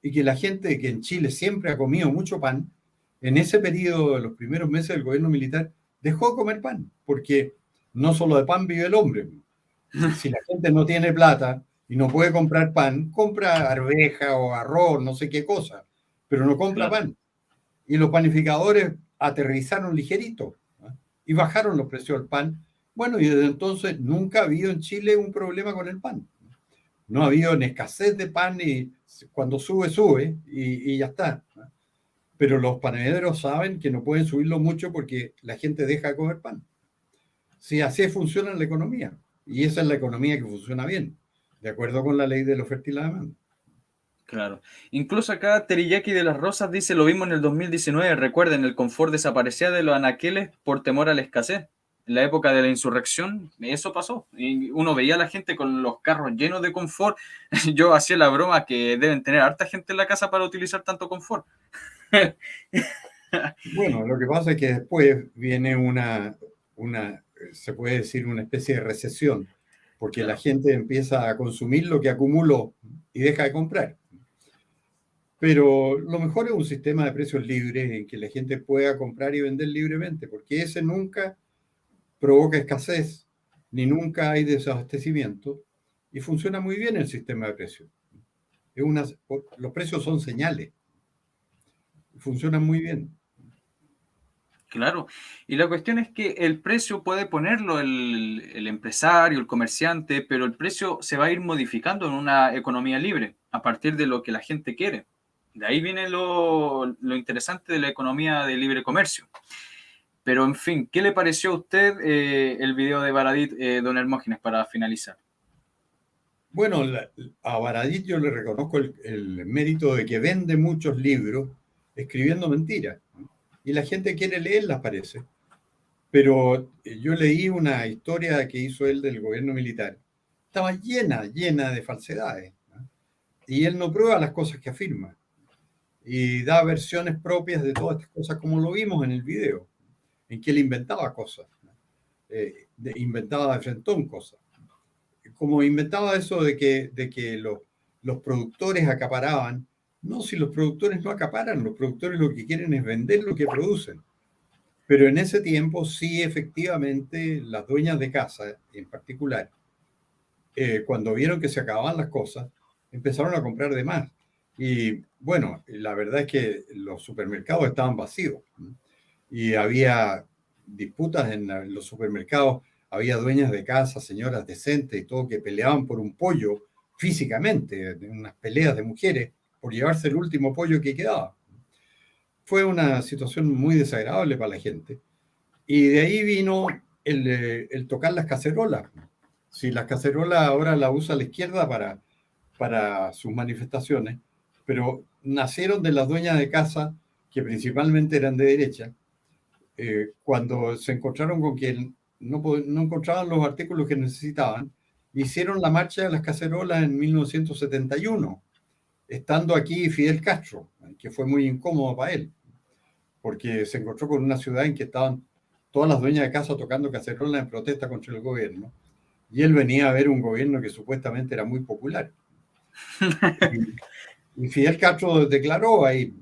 y que la gente que en Chile siempre ha comido mucho pan, en ese periodo de los primeros meses del gobierno militar, dejó de comer pan, porque no solo de pan vive el hombre. Si la gente no tiene plata y no puede comprar pan, compra arveja o arroz, no sé qué cosa, pero no compra Claro. pan. Y los panificadores aterrizaron ligerito, ¿no? Y bajaron los precios del pan. Bueno, y desde entonces nunca ha habido en Chile un problema con el pan. No ha habido en escasez de pan y cuando sube, sube y ya está, ¿no? Pero los panaderos saben que no pueden subirlo mucho porque la gente deja de comer pan. Sí, así funciona la economía. Y esa es la economía que funciona bien, de acuerdo con la ley de la oferta y la demanda. Claro. Incluso acá Teriyaki de las Rosas dice lo mismo en el 2019. Recuerden, el confort desaparecía de los anaqueles por temor a la escasez. En la época de la insurrección, eso pasó. Y uno veía a la gente con los carros llenos de confort. Yo hacía la broma que deben tener harta gente en la casa para utilizar tanto confort. Bueno, lo que pasa es que después viene se puede decir, una especie de recesión, porque la Claro. gente empieza a consumir lo que acumuló y deja de comprar. Pero lo mejor es un sistema de precios libres en que la gente pueda comprar y vender libremente, porque ese nunca provoca escasez, ni nunca hay desabastecimiento, y funciona muy bien el sistema de precios. Los precios son señales, funcionan muy bien. Claro, y la cuestión es que el precio puede ponerlo el empresario, el comerciante, pero el precio se va a ir modificando en una economía libre a partir de lo que la gente quiere. De ahí viene lo interesante de la economía de libre comercio. Pero en fin, ¿qué le pareció a usted el video de Baradit, don Hermógenes, para finalizar? Bueno, a Baradit yo le reconozco el mérito de que vende muchos libros escribiendo mentiras, ¿no? Y la gente quiere leerlas, parece. Pero yo leí una historia que hizo él del gobierno militar. Estaba llena de falsedades, ¿no? Y él no prueba las cosas que afirma. Y da versiones propias de todas estas cosas, como lo vimos en el video, en que él inventaba cosas, ¿no? Inventaba de frentón cosas. Como inventaba eso de que los productores acaparaban. No, si los productores no acaparan, los productores lo que quieren es vender lo que producen. Pero en ese tiempo sí, efectivamente, las dueñas de casa, en particular, cuando vieron que se acababan las cosas, empezaron a comprar de más. Y bueno, la verdad es que los supermercados estaban vacíos, ¿no? Y había disputas en los supermercados, había dueñas de casa, señoras decentes y todo, que peleaban por un pollo físicamente, en unas peleas de mujeres, por llevarse el último pollo que quedaba. Fue una situación muy desagradable para la gente. Y de ahí vino el tocar las cacerolas. Si las cacerolas ahora las usa la izquierda para sus manifestaciones, pero nacieron de las dueñas de casa, que principalmente eran de derecha, cuando se encontraron con que no encontraban los artículos que necesitaban, hicieron la marcha de las cacerolas en 1971, estando aquí Fidel Castro, que fue muy incómodo para él, porque se encontró con una ciudad en que estaban todas las dueñas de casa tocando cacerolas en protesta contra el gobierno, y él venía a ver un gobierno que supuestamente era muy popular. Y Fidel Castro declaró ahí,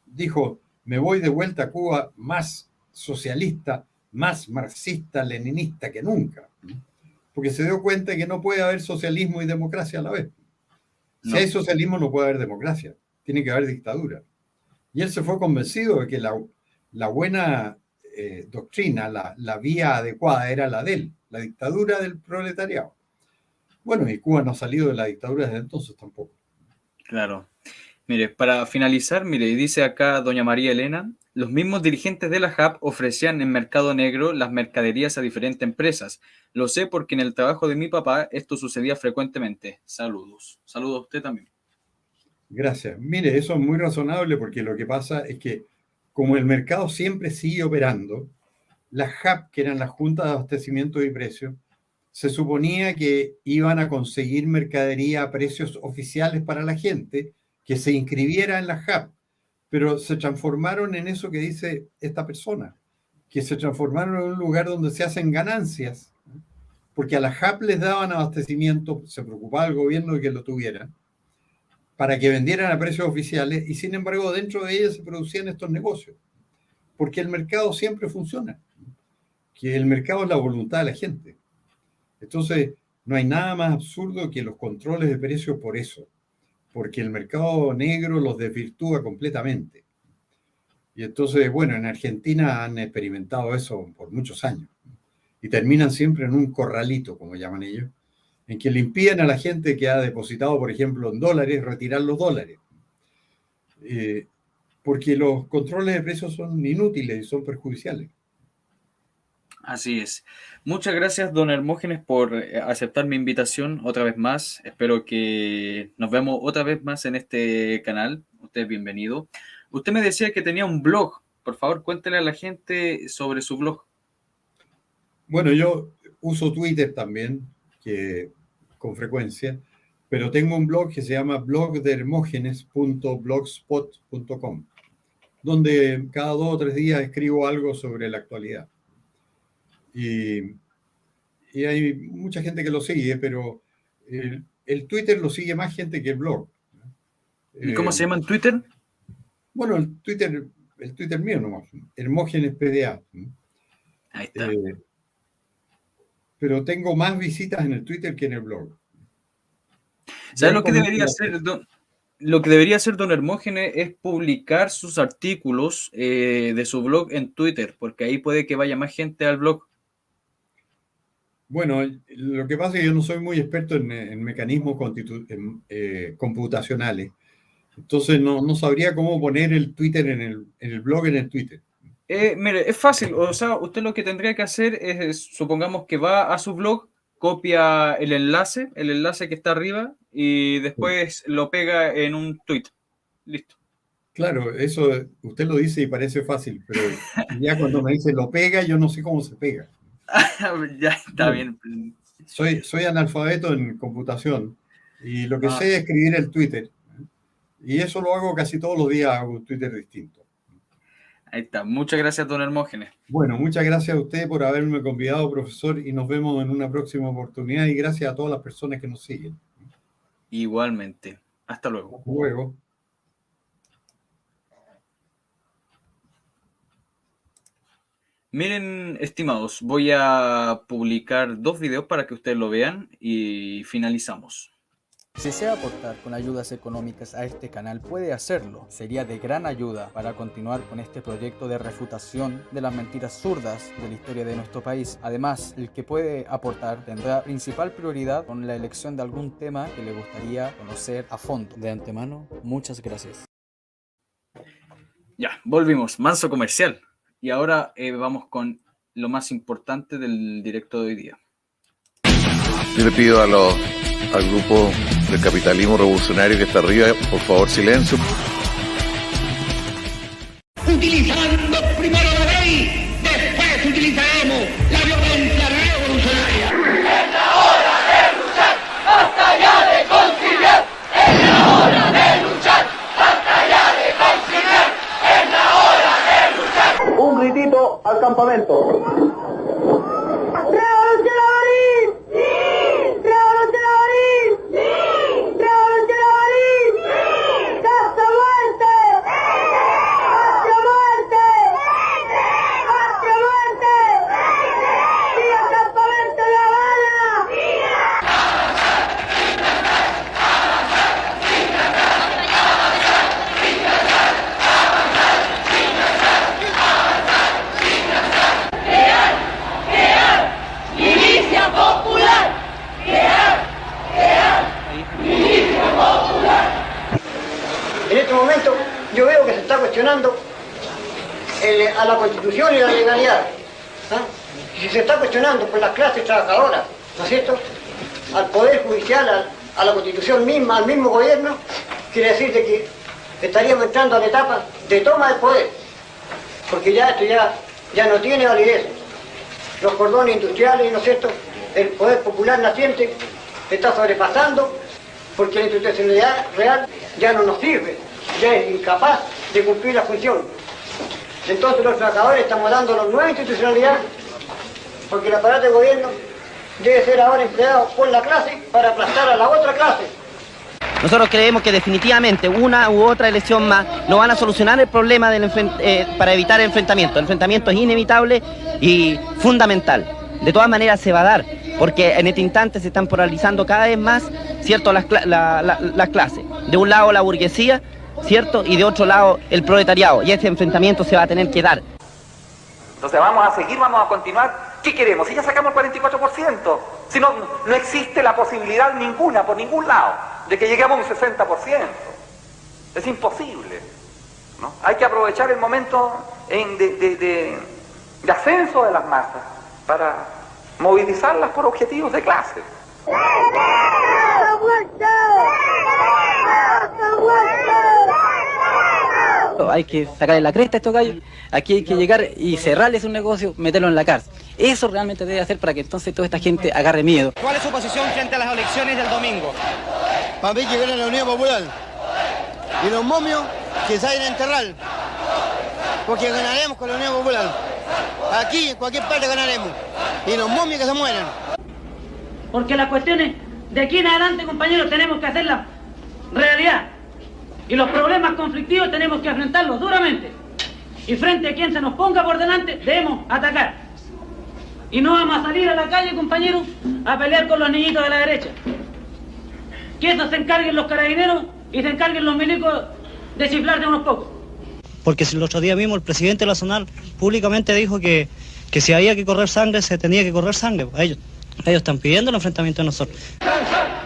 dijo, me voy de vuelta a Cuba más socialista, más marxista, leninista que nunca, porque se dio cuenta de que no puede haber socialismo y democracia a la vez. Si No. hay socialismo no puede haber democracia, tiene que haber dictadura. Y él se fue convencido de que la buena doctrina, la vía adecuada era la de él, la dictadura del proletariado. Bueno, y Cuba no ha salido de la dictadura desde entonces tampoco. Claro. Mire, para finalizar, mire, dice acá doña María Elena, los mismos dirigentes de la JAP ofrecían en mercado negro las mercaderías a diferentes empresas. Lo sé porque en el trabajo de mi papá esto sucedía frecuentemente. Saludos. Saludos a usted también. Gracias. Mire, eso es muy razonable porque lo que pasa es que como el mercado siempre sigue operando, las JAP, que eran las juntas de abastecimiento y precios, se suponía que iban a conseguir mercadería a precios oficiales para la gente que se inscribiera en la JAP, pero se transformaron en eso que dice esta persona, que se transformaron en un lugar donde se hacen ganancias, porque a las JAP les daban abastecimiento, se preocupaba el gobierno de que lo tuvieran, para que vendieran a precios oficiales, y sin embargo dentro de ellas se producían estos negocios, porque el mercado siempre funciona, que el mercado es la voluntad de la gente. Entonces, no hay nada más absurdo que los controles de precios por eso, porque el mercado negro los desvirtúa completamente. Y entonces, bueno, en Argentina han experimentado eso por muchos años, y terminan siempre en un corralito, como llaman ellos, en que le impiden a la gente que ha depositado, por ejemplo, en dólares, retirar los dólares. Porque los controles de precios son inútiles y son perjudiciales. Así es. Muchas gracias, don Hermógenes, por aceptar mi invitación otra vez más. Espero que nos vemos otra vez más en este canal. Usted es bienvenido. Usted me decía que tenía un blog. Por favor, cuéntele a la gente sobre su blog. Bueno, yo uso Twitter también, con frecuencia, pero tengo un blog que se llama blogdehermógenes.blogspot.com, donde cada 2 o 3 días escribo algo sobre la actualidad. Y hay mucha gente que lo sigue, pero el Twitter lo sigue más gente que el blog. ¿Y cómo se llama en Twitter? Bueno, el Twitter mío nomás, Hermógenes PDA. Ahí está. Pero tengo más visitas en el Twitter que en el blog. ¿Sabes lo que debería hacer, lo que debería hacer don Hermógenes es publicar sus artículos de su blog en Twitter, porque ahí puede que vaya más gente al blog? Bueno, lo que pasa es que yo no soy muy experto en mecanismos computacionales. Entonces no sabría cómo poner el Twitter en el blog en el Twitter. Mire, es fácil. O sea, usted lo que tendría que hacer es, supongamos que va a su blog, copia el enlace que está arriba, y después lo pega en un tweet. Listo. Claro, eso usted lo dice y parece fácil, pero ya cuando me dice lo pega, yo no sé cómo se pega. Ya está bien. Soy analfabeto en computación y lo que sé es escribir el Twitter. Y eso lo hago casi todos los días, hago un Twitter distinto. Ahí está. Muchas gracias, don Hermógenes. Bueno, muchas gracias a usted por haberme convidado, profesor, y nos vemos en una próxima oportunidad, y gracias a todas las personas que nos siguen. Igualmente. Hasta luego. Hasta luego. Miren, estimados, voy a publicar 2 videos para que ustedes lo vean y finalizamos. Si desea aportar con ayudas económicas a este canal, puede hacerlo. Sería de gran ayuda para continuar con este proyecto de refutación de las mentiras zurdas de la historia de nuestro país. Además, el que puede aportar tendrá principal prioridad con la elección de algún tema que le gustaría conocer a fondo. De antemano, muchas gracias. Ya, volvimos. Manso comercial. Y ahora vamos con lo más importante del directo de hoy día. Yo le pido al grupo del capitalismo revolucionario que está arriba, por favor, silencio. Utilizando primero la ley, después utilizaremos la violencia revolucionaria. Es la hora de luchar, basta ya de conciliar. Es la hora de luchar, basta ya de conciliar. Es la hora de luchar. Un gritito al campamento. En este momento yo veo que se está cuestionando a la Constitución y la legalidad. Y si se está cuestionando por las clases trabajadoras, ¿no es cierto?, al Poder Judicial, a la Constitución misma, al mismo gobierno, quiere decir de que estaríamos entrando a la etapa de toma del poder, porque ya esto ya no tiene validez. Los cordones industriales, ¿no es cierto?, el poder popular naciente está sobrepasando, porque la institucionalidad real ya no nos sirve, ya es incapaz de cumplir la función. Entonces los trabajadores estamos dando una nueva institucionalidad, porque el aparato de gobierno debe ser ahora empleado por la clase para aplastar a la otra clase. Nosotros creemos que definitivamente una u otra elección más no van a solucionar el problema para evitar el enfrentamiento. El enfrentamiento es inevitable y fundamental. De todas maneras se va a dar, porque en este instante se están polarizando cada vez más, ¿cierto?, las clases. De un lado la burguesía, ¿cierto?, y de otro lado el proletariado. Y ese enfrentamiento se va a tener que dar. Entonces vamos a seguir, vamos a continuar. ¿Qué queremos? Si ya sacamos el 44%, si no existe la posibilidad ninguna, por ningún lado, de que lleguemos a un 60%. Es imposible, ¿no? Hay que aprovechar el momento de ascenso de las masas para movilizarlas por objetivos de clase. Hay que sacarle la cresta a estos gallos, aquí hay que llegar y cerrarles un negocio, meterlo en la cárcel. Eso realmente debe hacer para que entonces toda esta gente agarre miedo. ¿Cuál es su posición frente a las elecciones del domingo? Para mí que gane la Unión Popular y los momios que salen a enterrar, porque ganaremos con la Unión Popular. Aquí, en cualquier parte ganaremos, y los momios que se mueran. Porque las cuestiones de aquí en adelante, compañeros, tenemos que hacerlas realidad. Y los problemas conflictivos tenemos que enfrentarlos duramente. Y frente a quien se nos ponga por delante, debemos atacar. Y no vamos a salir a la calle, compañeros, a pelear con los niñitos de la derecha. Que eso se encarguen los carabineros y se encarguen los milicos de chiflar de unos pocos. Porque si el otro día mismo el presidente nacional públicamente dijo que si había que correr sangre, se tenía que correr sangre. Ellos están pidiendo el enfrentamiento de nosotros.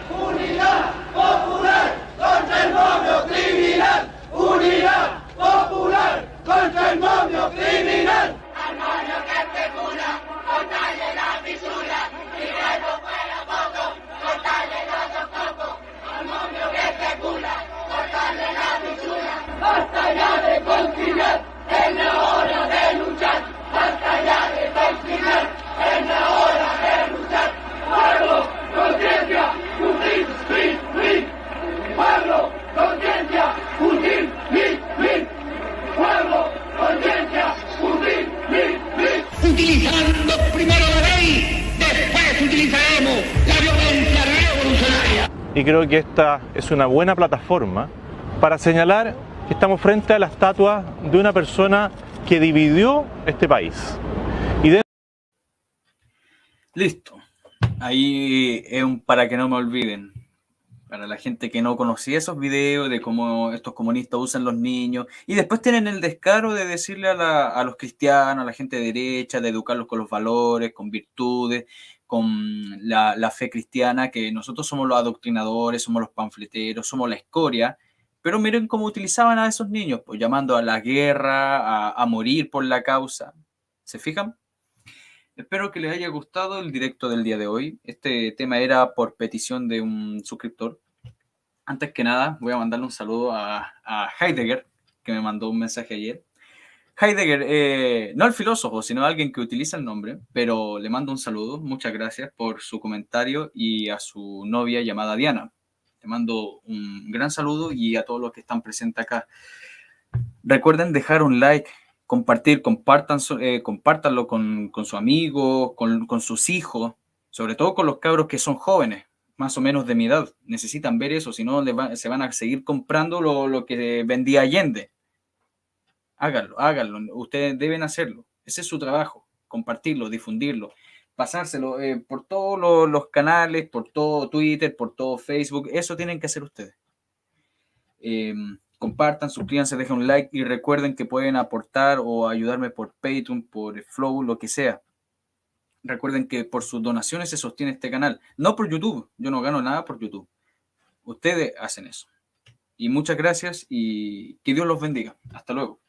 Unidad popular contra el momio criminal. Unidad popular contra el momio criminal. Al momio que especula, cortarle la fisura. Y luego fuera poco, cortarle los dos cocos. Al momio que especula, cortarle la fisura. Basta ya de conciliar, es la hora de luchar. Basta ya de conciliar, es la hora de luchar. Pueblo, conciencia, justicia, win, win. Pueblo, conciencia, justicia, win, win. Pueblo, conciencia, justicia, win, win. Utilizando primero la ley, después utilizaremos la violencia revolucionaria. Y creo que esta es una buena plataforma para señalar que estamos frente a la estatua de una persona que dividió este país. Listo. Ahí es un para que no me olviden. Para la gente que no conocía esos videos de cómo estos comunistas usan los niños. Y después tienen el descaro de decirle a los cristianos, a la gente de derecha, de educarlos con los valores, con virtudes, con la fe cristiana, que nosotros somos los adoctrinadores, somos los panfleteros, somos la escoria. Pero miren cómo utilizaban a esos niños, pues llamando a la guerra, a morir por la causa. ¿Se fijan? Espero que les haya gustado el directo del día de hoy. Este tema era por petición de un suscriptor. Antes que nada, voy a mandarle un saludo a Heidegger, que me mandó un mensaje ayer. Heidegger, no el filósofo, sino alguien que utiliza el nombre, pero le mando un saludo. Muchas gracias por su comentario y a su novia llamada Diana. Le mando un gran saludo y a todos los que están presentes acá. Recuerden dejar un like, compartir, compártanlo con su amigo, con sus hijos, sobre todo con los cabros que son jóvenes, más o menos de mi edad. Necesitan ver eso, si no se van a seguir comprando lo que vendía Allende. Háganlo, ustedes deben hacerlo. Ese es su trabajo, compartirlo, difundirlo, pasárselo por todos los canales, por todo Twitter, por todo Facebook. Eso tienen que hacer ustedes. Compartan, suscríbanse, dejen un like y recuerden que pueden aportar o ayudarme por Patreon, por Flow, lo que sea. Recuerden que por sus donaciones se sostiene este canal, no por YouTube. Yo no gano nada por YouTube. Ustedes hacen eso. Y muchas gracias y que Dios los bendiga. Hasta luego.